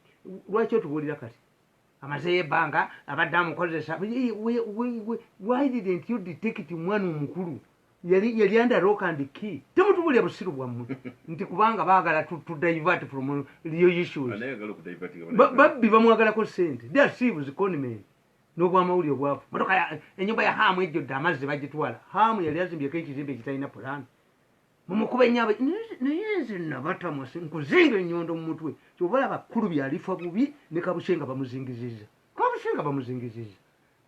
lwaki otubuulira kati amazeeyo ebbanga abadde amukozesa. Why didn't you detect mwana omukulu yali under lock and key? Temutubulya busiru bwammwe nti kubanga baagala to divert from real issues. Babbi bamwagalako ssente. They are thieves economy. N'obwamawulire obwavu. Motoka ennyumba ya Hamu ejjodde amazzi bagitwala. Hamu yali azimbyeko ekizimbe ekitalina pulaani. Mumukuba ennyaba naye nze nabatamwasi nkuzinga ennyondo mu mutwe kyova abakulu byalifa bubi ne Kabusenga bamuzingizizza.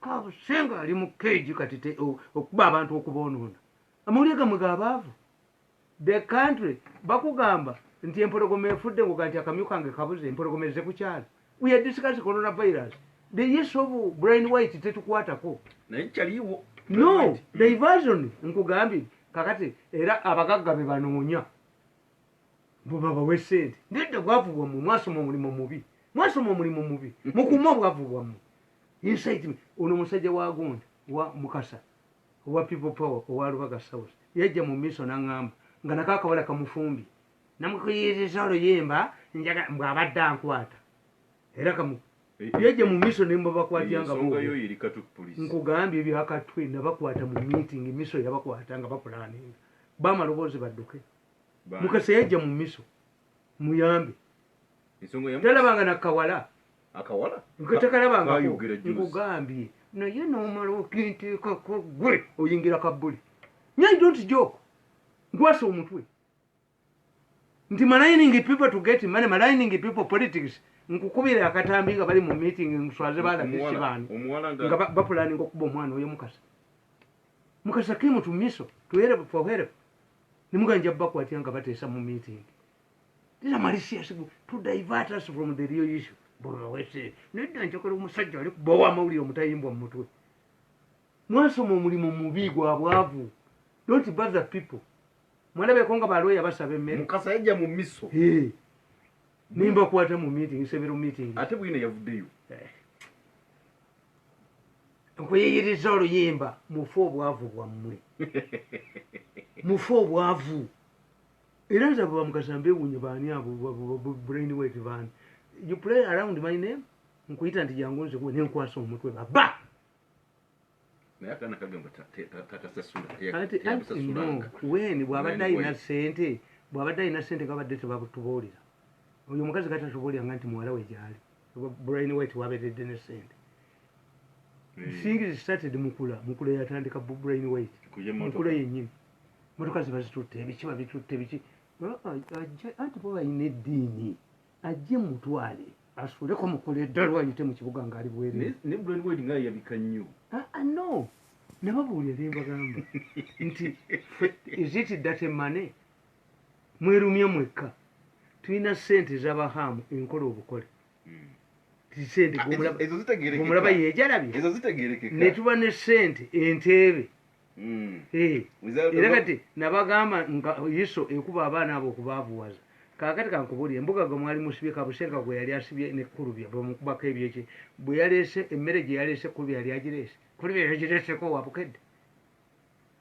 Kabusenga ali mu keegi kati okuba abantu okuboonoona. Amawulire gamwe g'abaavu. The country bakugamba nti empologoma efudde ngoga nti akamyu kange kabuze empologoma ezze ku kyalo. We are discussing coronavirus. The issue of Brian White tetukwatako. Naye kyaliwo. No, diversion nkugambye. Kakati era abagagga be banoonya buba bawe ssente nedda bwavu bwammwe mwasoma omulimu mubi mukuuma obwavu bwammwe insight. Ono musajja wa Gonda wa Mukasa owa People Power owa Lubaga South yajja mu miso n'aŋŋamba nga nakakawala kamufumbi namukuyiriza oluyimba njaga mbw'abadde ankwata era yajja mu miso ne mbabakwatanga nkugambye ebyakatwe nabakwata mu meeting miso yabakwata nga bapulaninga bamaloboozi badduke. Mukasa yajja mu miso muyambe talabanga nakawala tekalabangako nkugambye naye nomala okinteekako gwe oyingira kabbuli. Nyai don't joke nkwasa omutwe nti maligning people to get money, maligning people politics. Nkukubira akatambi nga bali mu meeting nswaze balabise bano nga bapulaninga okuba omwana oyo Mukasa kimu tumiso tuhere for help nimuganja bakwatya nga bateesa mu meeting. These are malicious to divert us from the real issue. Bwese nedda njokola omusajja ali kubawa amawulire omutayimbwa mu mutwe. Mwasoma omulimu mubi gwabwavu. Don't bother people. Mwalabe nga balwe abasaba emmere. Mukasa yajja mu miso. Nimba kwata mu meeting several meetings. Ate bwine yavuddeyo. Nkuyiriza oluyimba mufu obwavu bwammwe. Mufu obwavu. Era nza bwa Mukasa mbewunye baani abo Brian White van. You play around my name? Nkuyita nti jangu nze gwe nenkwasa omutwe baba. Naye akana kagamba tatasasula. Ati no, weni bw'abadde alina ssente bw'abadde alina ssente gabadde tebatubuulira oyo omukazi gatatubuuliranga nti muwala we gyali Brain White wabeeredde ne ssente things started mukula yatandika Brain White mukula yennyini motoka ziba zitutte ebiki babitutte ebiki anti bo balina eddiini ajje mutwale asuleko mukula eddala wayite mu kibuga ng'ali bwerere ne Brain White nga yabika nnyo no nababuulira ne mbagamba nti is it that money mwerumye mwekka tulina ssente z'abahamu enkola obukole tisente gomulaba yejalabye ne tuba ne ssente enteebe era kati nabagamba nga yiso ekuba abaana abo okubaavuwaza kakati kankubuulira embuga gwe mwali musibye kabusenga gwe yali asibye ne kulubya bwemukubako ebyeki bwe yaleese emmere gye yaleese kulubya yali agireese kulubya yagireeseko wabukedde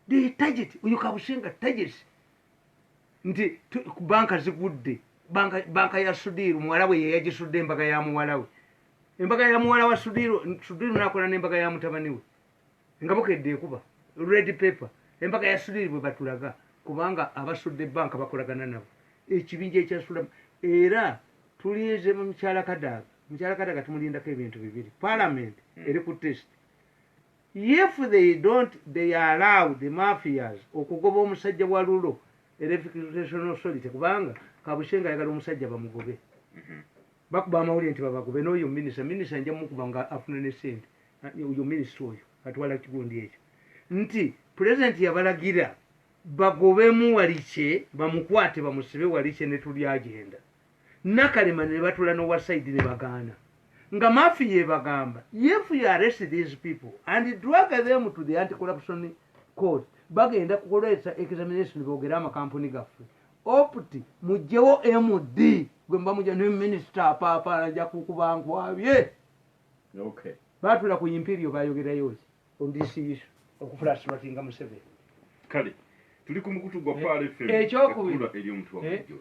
the target uyu kabusenga target nti banka zigudde banka ya Sudiru muwala we yeyagisudde embaga ya muwala we embaga ya muwala wa Sudiru nakola n'embaga ya mutabani we nga bukedde ekuba red paper embaga ya Sudiru bwe batulaga kubanga abasudde banka bakolagana nabo ekibinja ekyasula era tulize mu mukyala kadaga tumulindako ebintu bibiri parliament eri ku test if they allow the mafias okugoba omusajja wa lulo electrification authority kubanga Kabushenga ayagala omusajja bamugobe bakuba amawulire nti babagobe n'oyo minisita nja mukuba nga afuna ne ssente oyo minisita oyo atwala kigundi ekyo nti pulezidenti yabalagira bagobemu Waliche bamukwate bamusibe Waliche ne tuli agenda Nakalema ne batula no wasaidi ne bagaana nga mafi ye bagamba if you arrest these people and drag them to the anti-corruption court bagenda kukolesa examination bogera amakampuni gaffe opti mujjewo MD gwe mbamuja ne minister papa ajja kukubangwabye okay batula ku imperial bayogera yozi on this issue okuflashbatinga Museveni kale tuli ku mukutu gwa Pale FM ekyokubiri eri omuntu wakujjo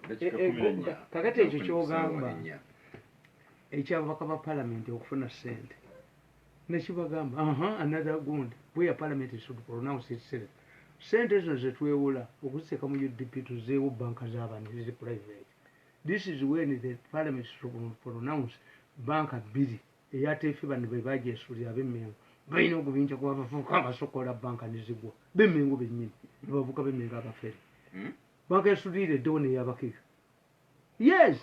kakati ekyo kyogamba ekyabaka ba parliament okufuna ssente nekibagamba another gund where parliament should pronounce itself ssente ezo zetwewula okuziteeka mu UDP tuzeewo banka z'abantu zi private. This is when the parliament should pronounce banka bbiri eyateefe bano be bajeesuulira ab'emmengo balina okubinja kuba bavubuka abasokola banka nezigwa b'emmengo bennyini bavubuka b'emmengo abafere banka esuulire eddewo neyabakiika yes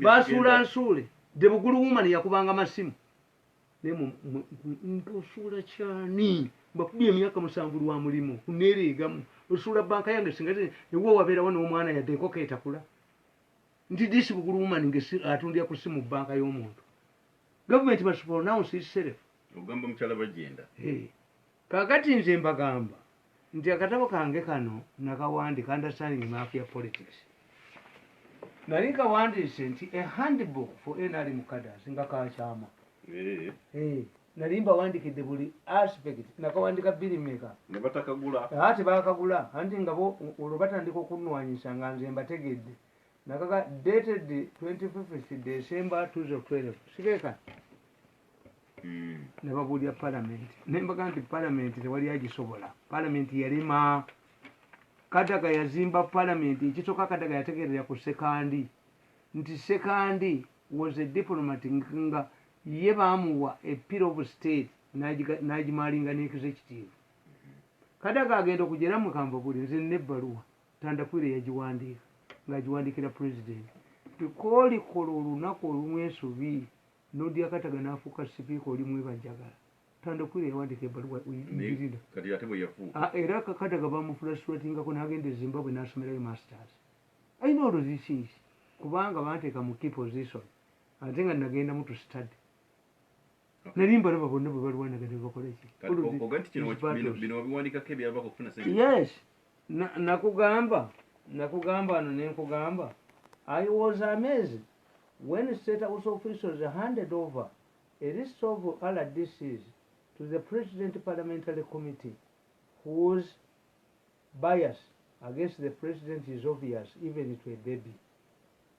basuula nsuule de bugulu woman yakubanga masimu naye osuula kyani bakubye emyaka 7 lwa mulimu kuneereegamu osuula banka yange singa ewe wabeerawo n'omwana yadde enkoko etakula nti disi bugulu woman atundira ku simu banka y'omuntu government must pronounce itself ogamba mukyala bagenda kakati nze mbagamba nti akatabo kange kano nakawandika understanding mafia politics nali kawandiise nti a handbook for NRM cadres nga kakyama nali mbawandikidde buli aspect nakawandika bbiri meka ne batakagula ate bakagula anti nga bo olwo batandika okunwanyisa nga nze mbategedde nakaka dated 25th December 2012 sibeka nebabuulira parliament nembaga nti parliament tewali agisobola parliament yalima Kadaga yazimba parliament ekitoka Kadaga yategerera ku sekandi nti sekandi was a diplomat nga ye baamuwa a peer of state nagimalinga n'executive Kadaga agenda okugera mu Kamvabuli nze n'ebbaluwa Tandakwire yagiwandiika ng'agiwandiikira president tukoolikola olunaku olumwesubi Nodia Kadaga n'afuuka sipiika oli mwebajjagala Tandakwire yawandiika ebbaluwa uyigirira kati ate bwe yafuuka era Kadaga bamufrusturatingako n'agenda e Zimbabwe n'asomerayo masters ayina olwo zisiisi kubanga banteeka mu key position ate nga nagenda mu to study nali mbalaba bonna bwe balwanagana bakola ki oganti kino bino wabiwandikako ebyava okufuna sente yes nakugamba ano nenkugamba I was amazed when state house officials handed over a list of RDCs to the President Parliamentary Committee whose bias against the President is obvious even to a baby.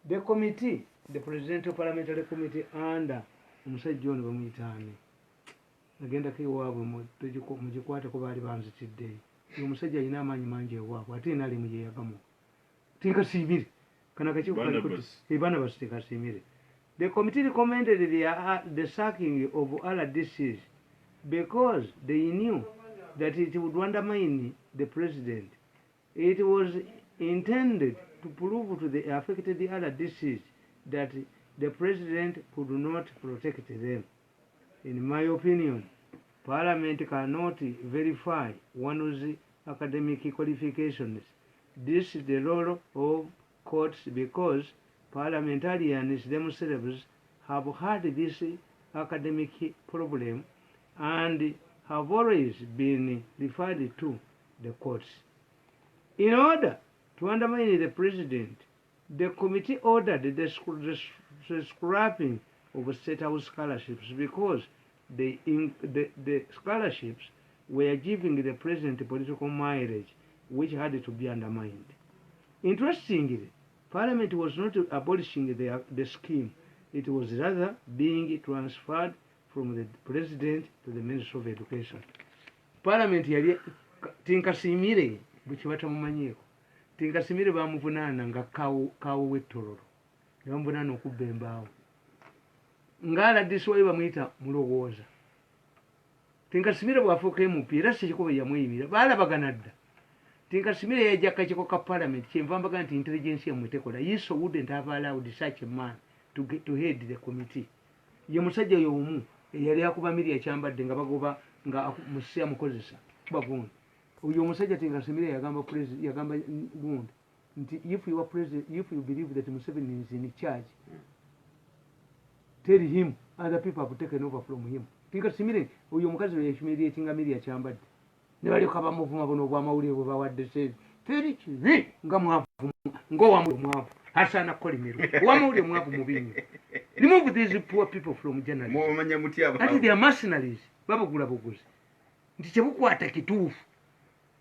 The committee, the Presidential Parliamentary Committee under omusajja ono bamuyitaani nagendako ewaabwe mugikwate ko baali banzitiddeyo omusajja alina amaanyi mangi ewaabwe ate nalimu gye yagamu tinkasiimire kana Barnabas tinkasiimire. The committee recommended the sacking of RDCs because they knew that it would undermine the president. It was intended to prove to the affected RDCs that the president could not protect them. In my opinion, Parliament cannot verify one's academic qualifications. This is the role of courts because parliamentarians themselves have had this academic problem and have always been referred to the courts. In order to undermine the president, the committee ordered the scrapping of State House scholarships because the scholarships were giving the president political mileage, which had to be undermined. Interestingly, Parliament was not abolishing the scheme. It was rather being transferred from the president to the Ministry of Education. Parliament yali tinkasiimire bwekibatamumanyeko tinkasiimire bamuvunaana nga kawo w'ettororo ne bamuvunaana okubba embaawo ng'aladisi wali bamuyita mulowooza. Tinkasiimire bw'afuuka MP era Ssekikubo yamuyimira baalabagana dda. Tinkasiimire yajja akakiiko ka Parliament kyenva mbaga nti intelligence yammwe tekola. He so wouldn't have allowed such a man to head the committee. Ye musajja y'omu eyali akuba Miriam Kyambadde nga bagoba nga musi amukozesa bagundi. Oyo omusajja tinkasiimire yagamba gundi nti if you believe that Museveni is in charge, tell him other people have taken over from him. Tinkasiimire oyo omukazi we yahumiliatinga Miriam Kyambadde. Ne balyoka bamuvuma buno obwamawulire bwe bawadde sente. Teri kibi nga mwavu ng'owamu mwavu asaana kukolimirwa. Owamawulire mwavu mubinyo. Remove these poor people from journalism. Ati they are mercenaries. Babagula buguzi. Nti kyebukwata kituufu.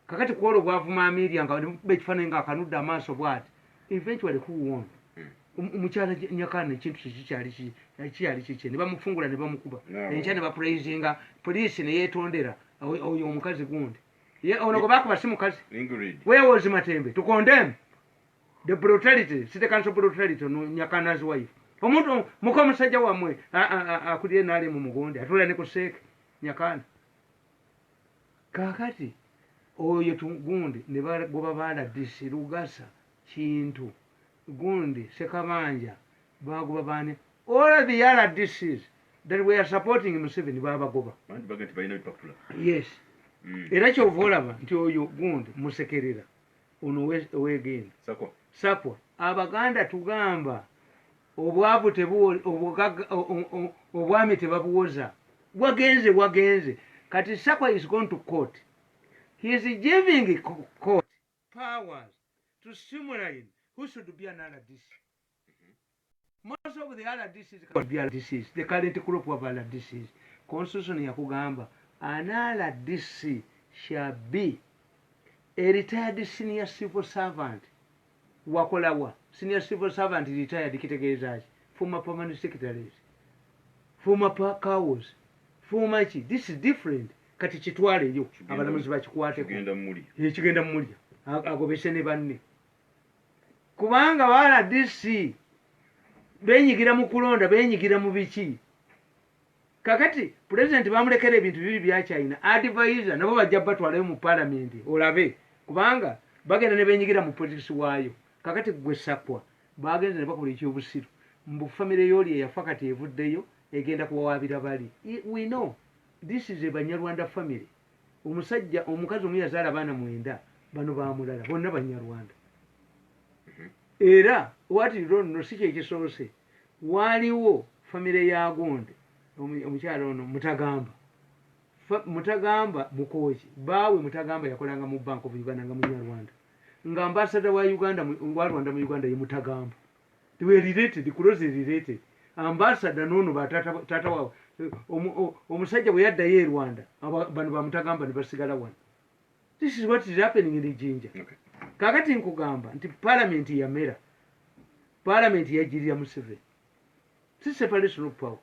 Kakati kwolwo bwavuma Amelia nga bwe kifaananyi nga akanudde amaaso bw'ati. Eventually who won? Omukyala Nyakana ekintu kikyali kikye. Ne bamufungula ne bamukuba. Enkya ne baprayizinga poliisi ne yeetondera oyo omukazi gundi. Ono gwe baakuba si mukazi. Where was Matembe? To condemn the brutality, City Council brutality on Nyakana's wife. Omuntu muko omusajja wammwe akulire n'ali mu mugonde atula ne ku seeke Nyakana. Kaakati oyo gundi ne bagoba baaladisi Lugasa Kintu gundi Sekabanja bagoba baane all the RDCs that were supporting Museveni babagoba. Yes. Era kyova olaba nti oyo gundi musekerera ono owegenda sakwa Abaganda tugamba obwami tebabuwoza wagenze kati Sakwa is going to court. He is giving court powers to simulate who should be an RDC. Most of the RDCs could be RDCs, the current group of RDCs. Constitution yakugamba an RDC shall be a retired senior civil servant. Wakolawa, senior civil servant retired kitegeeza ki? Former permanent secretaries, former cows, former chi. This is different. Kati kitwale yo abalamuzi bakikwateko ekigenda mulya agobese ne banne kubanga bala DC benyigira mu kulonda benyigira mu biki. Kakati president bamulekera ebintu bibi bya China advisor nabo bajja batwalayo mu parliament olabe kubanga bagenda ne benyigira mu politics waayo. Kakati gwe Sakwa bagenze ne bakola ekyobusiru mbu family yoli yafa kati evuddeyo egenda kuwabira bali. We know this is a Banyarwanda family. Omusajja omukazi omu yazaala abaana 9 bano baamulala bonna Banyarwanda. Era what you don't know si kyekisoose waaliwo family ya Gonde omukyala ono Mutagamba Mukoki baawe Mutagamba yakolanga mu Bank of Uganda nga Munyarwanda nga ambassador wa Uganda wa Rwanda mu Uganda ye Mutagamba. They were related, closely related. Ambassador nono tata wawe omusajja bwe yaddayo e Rwanda bano bamutagamba ne basigala wano. This is what is happening in the Jinja. Kakati nkugamba nti parliament yamera, parliament yajirira Museveni. Si separation of power.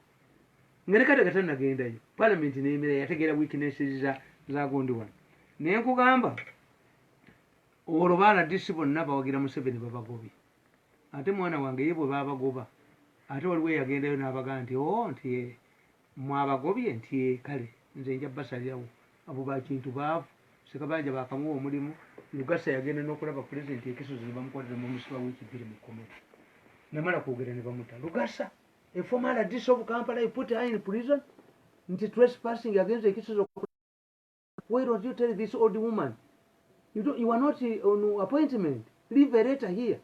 Ngene kata katana gendayo parliament nemera yategera weaknesses za Gondi wano. Naye nkugamba olwo baana disi bonna bawagira Museveni babagobye ate mwana wange ye bwe babagoba ate waliwo eyagendayo n'abagaa nti nti mwabagobye nti kale nze nja basalirawo abo bakintu baavu Ssekabanja bakamuwa omulimu Lugasa yagenda n'okulaba pulezidenti ekisozi ne bamukwatira mu musiba w'ekibiri mu kkomera namala kwogera ne bamuta Lugasa a former RDC of Kampala you put her in prison nti trespassing against ekisozi. Why don't you tell this old woman you are not on appointment, leave a letter here.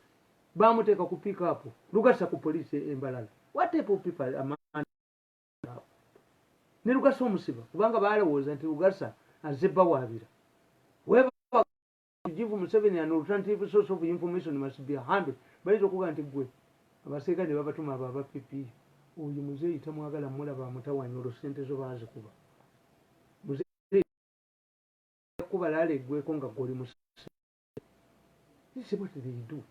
Bamuteka ku pick up Lugasa ku police Mbalala. What type of people are man ne Lugasa omusiba kubanga balowooza nti Lugasa azebba waabira. Whoever give Museveni an alternative source of information must be 100. Bayinza okuga nti gwe abaseeka ne babatuma aba PP oyo muzeeyi tamwagala mulaba amutawanya olwo ssente zo baazikuba muzeeyi kuba laaleggweko nga goli mu isebwatiriidu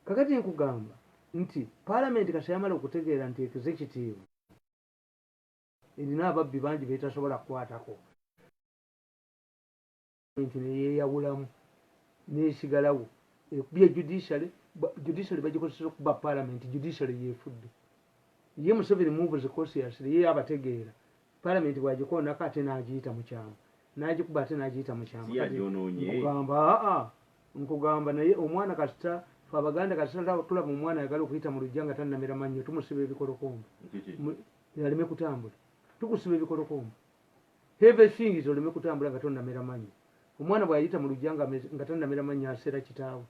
kakati nkugamba nti paalamenti kasa yamala okutegeera nti executive erina ababbi bangi beetasobola kukwatako nti neyeeyawulamu neesigalawo ekubya judiciary bagikozesa okuba paalamenti judiciary yeefudde ye Museveni muvuze consciously ye abategeera paalamenti bwagikoonako ate n'agiyita mu kyama n'agikuba ate n'agiyita mu kyama nkugamba naye omwana kasita fe Abaganda kasita tulaba omwana ayagala okuyita mu lujja nga tannamera mannyo tumusiba ebikolokombo aleme kutambula tukusiba ebikolokombo everything is oleme kutambula nga tonnamera mannyo omwana bw'ayita mu lujja nga tannamera mannyo aseera kitaawe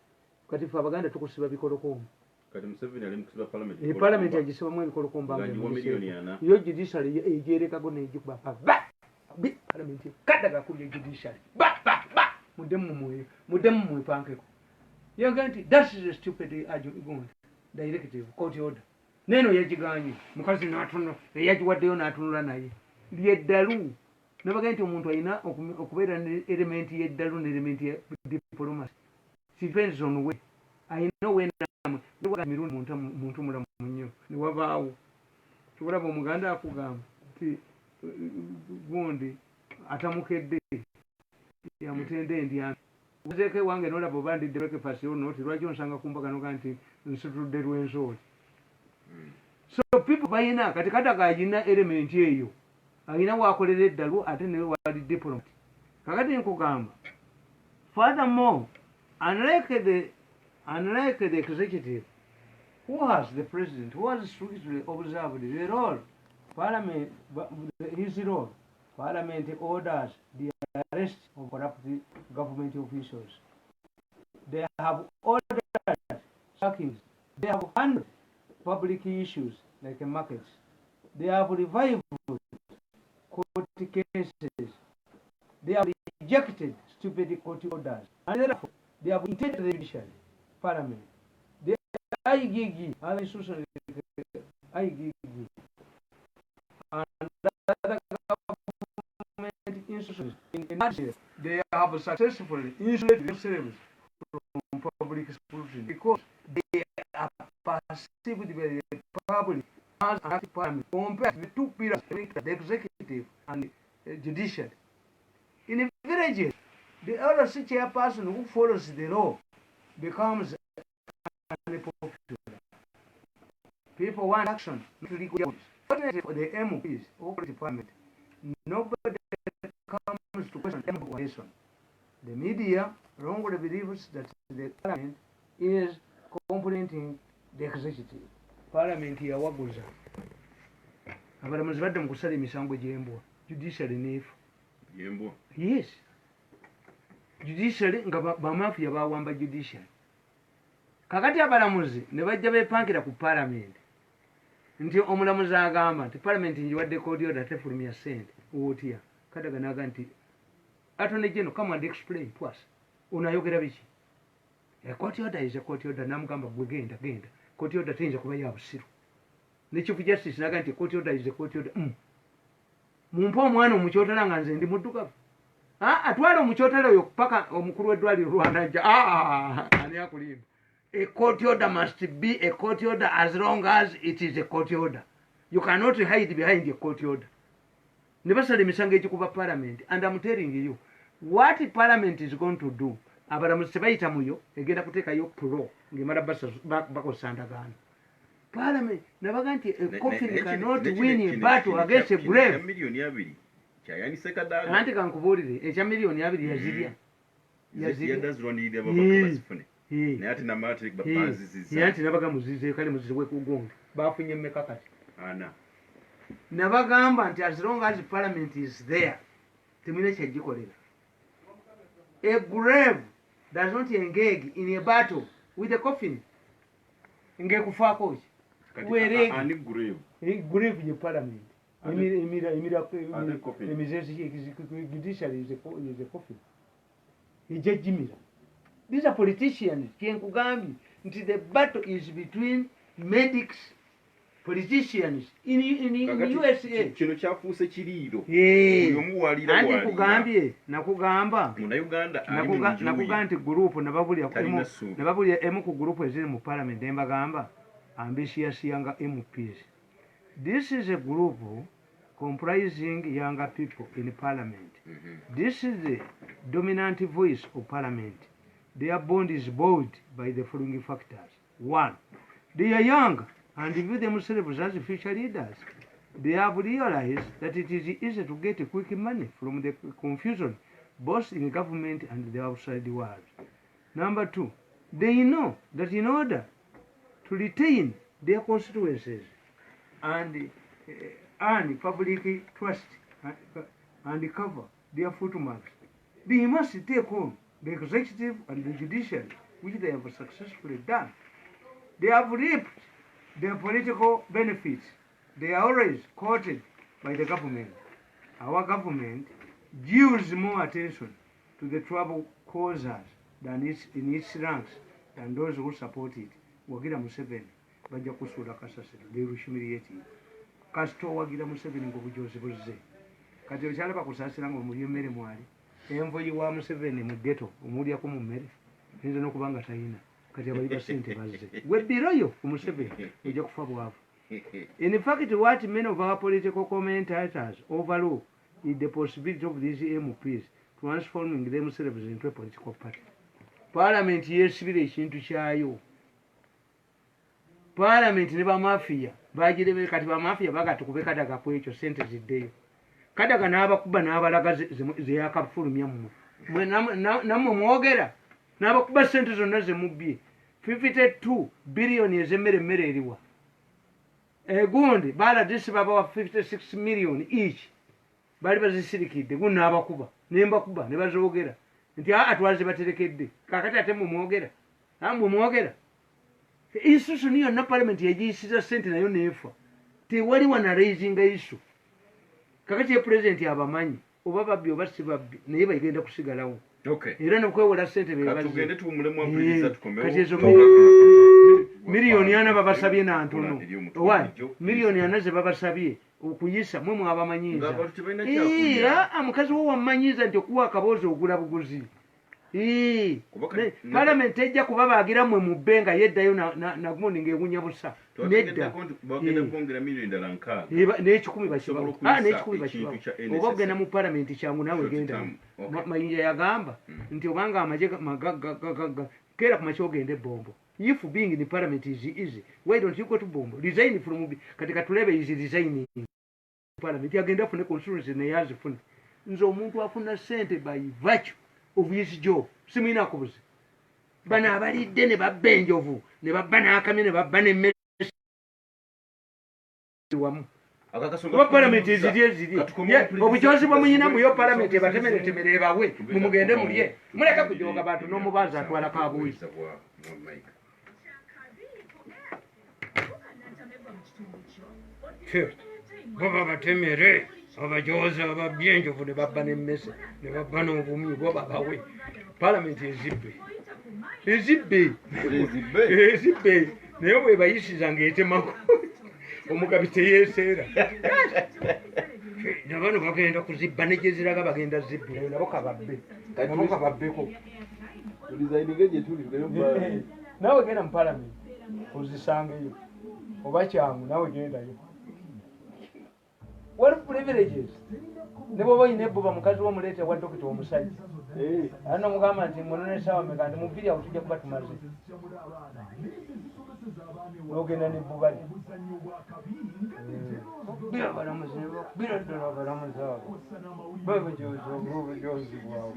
kati fe Abaganda tukusiba bikolokombo kati Museveni ali mukusiba paalamenti agisibamu ebikolokombo yo judiciary ejerekago n'egikuba paalamenti kaddaga kulya judiciary muddemu mwepankeko yaga nti that is a stupid directive court order neeno yagiganye mukazi n'atunula eyagiwaddeyo n'atunula naye lyeddalu nabaga nti omuntu alina okubeera ne elementi y'eddalu n'elementi ya diplomacy depends on way ayina mirundi muntu mulamu nnyo ne wabaawo tubulaba omuganda akugamba nti gundi atamukedde yamutende endyami uzeeko ewange nolaba oba ndidde breakfast noti lwaki onsanga kumbaganoga nti nsitudde lw'ensooli so people bayina kati kadaga ayina elementi eyo ayina waakolera eddalu ate ne wali diplomat kakati nkugamba furthermore unlike the executive who has the president who has strictly observed the role parliament his role parliament orders the arrest of corrupt government officials. They have ordered sackings. They have handled public issues like markets. They have revived court cases. They have rejected stupid court orders. And therefore, they have intended the judiciary, parliament. The IGG, other institutions, IGG, and other government institutions in Nigeria, they have successfully insulated themselves from public scrutiny because they are perceived by the public as an active parliament compared to the two pillars, the executive and the judiciary. In villages, the elder chairperson who follows the law becomes unpopular. People want action, not legal jobs. Fortunately for the MPs or the parliament, nobody comes to question MPs. The media wrongly believes that the parliament is complementing the executive. Parliament yawaguza abalamuzi badde mu kusala emisango gy'embwa judiciary neefu yembwa yes judiciary nga bamafiya bawamba judiciary kakati abalamuzi ne bajja beepankira ku parliament nti omulamuzi agamba nti parliament njiwadde koodi order tefulumya ssente wootya kadaga naga nti attorney general come and explain to us unayogera biki a court order is a court order namugamba gwe genda court order teyinza kuba ya busiru ne chief justice naga nti court order is a court order mumpa omwana omukyotala nga nze ndi muddugavu atwala omukyotala oyo paka omukulu w'eddwaliro lwanajja ani akulimba a court order must be a court order as long as it is a court order. You cannot hide behind a court order. Ne basala emisango egikuba parliament, and I'm telling you what parliament is going to do abalamuzi tebayita muyo egenda kuteekayo pro ng'emala bakozesa ndagaano. Parliament nabaga nti a coffin cannot win a battle against a grave. Anti kankubuulire ekya miliyoni 2 yazirya. Anti nabaga muzize kale muzize wekugonga bafunye mmeka kati. Nabagamba nti as long as parliament is there temwine kyagikolera. A grave does not engage in a battle with a coffin. Ngekufaako ki? Ani grave? Grave ye parliament. Judiciary is a coffin. Ijejimira. These are politicians. Kyenkugambye nti the battle is between medics, politicians in USA. Kino kyafuuse kiriiro. Anti kugambye nakugamba muna Uganda nakugamba nti group nababulya emu ku group eziri mu parliament embagamba ambitious young MPs. This is a group comprising younger people in parliament. This is the dominant voice of parliament. Their bond is built by the following factors. 1. They are young and view themselves as future leaders. They have realized that it is easy to get quick money from the confusion both in government and the outside world. Number 2. They know that in order to retain their constituencies and earn public trust and cover their footmarks, they must take on the executive and the judiciary, which they have successfully done. They have reaped their political benefits. They are always quoted by the government. Our government gives more attention to the trouble causers than in its ranks than those who support it. Wagira Museveni bajja kusuula kasasiro they will humiliate you. Kasito wagira Museveni ng'obujozi buzze. Kati okyalaba kusaasira ng'omulya emmere mwali. Envoyi wa Museveni mu ghetto omulyako mu mmere. Nze n'okuba nga talina. Kati abali ba ssente bazze. Webbiroyo ku Museveni ojja kufa bwavu. In fact, what many of our political commentators overlook is the possibility of these MPs transforming themselves into a political party. Parliament yeesibira ekintu kyayo. Parliament ne bamafiya bagirebe kati bamafiya bagatukube kadaga ku ekyo sente ziddeyo. Kadaga n'abakuba n'abalaga ze yakafulumya mmwe. Namwe mwogera n'abakuba sente zonna ze mubbye 52 billion ez'emmere eriwa. Gundi baladisi babawa 56 million each. Bali bazisirikidde gundi n'abakuba nembakuba ne bazoogera nti atwaze baterekedde kakati ate mwogera mwogera. Institution yonna parliament yagiyisiza sente nayo neefa tewali wana raising issue. Kakati ye president abamanyi oba babbi oba si babbi naye bagenda kusigalawo. Era n'okwewola sente tugende tuwumulemu ampuliriza tukomewo. Kati ezo miliyoni ana babasabye na ntono. Owa miliyoni ana ze babasabye okuyisa mwe mwabamanyiza. Mukazi wo wamanyiza nti okuwa akaboozi ogula buguzi. Parliament ejja kuba baagira mmwe mu bbenga yeddayo na gundi ng'ewunya busa. Nedda. N'ekikumi bakibawo. N'ekikumi bakibawo. Oba ogenda mu parliament kyangu naawe genda. Mayinja yagamba nti obanga amaje keera ku makya ogende Bombo. If being in parliament is easy, why don't you go to Bombo? Resign from kati katulebe is resigning. Parliament yagenda fune constituency ne yazifune. Nze omuntu afuna sente by virtue of his job. Simina kubuzi. Bana abalidde ne babba enjovu ne babba n'akamye ne babba n'emmere wamu. Kuba parliament eziri. Obujozi bwe muyina muyo parliament ebatemeretemere ebawe mumugende mulye. Muleka kujoga bantu n'omubaazi atwala kabuuyi. Baba batemere abajozi ababbye enjovu ne babba n'emmese ne babba n'obumyu bwo babawe. Parliament ezibbe naye bwe bayisiza ng'etemako omugabi teyeeseera nabano bagenda kuzibba ne gye ziraga bagenda zibbirayo nabo kababbeko naawe genda mu parliament ozisangeyo oba kyangu naawe gendayo. What privileges? Ne bwoba oyina ebbuba mukazi w'omuleete wa dokita omusajja ano mugamba nti munone sawa meka ndi mubiri awo tujja kuba tumaze ogenda ne bubali bira abalamuzi bira ddala abalamuzi abo bebejozi obwobujozi bwawe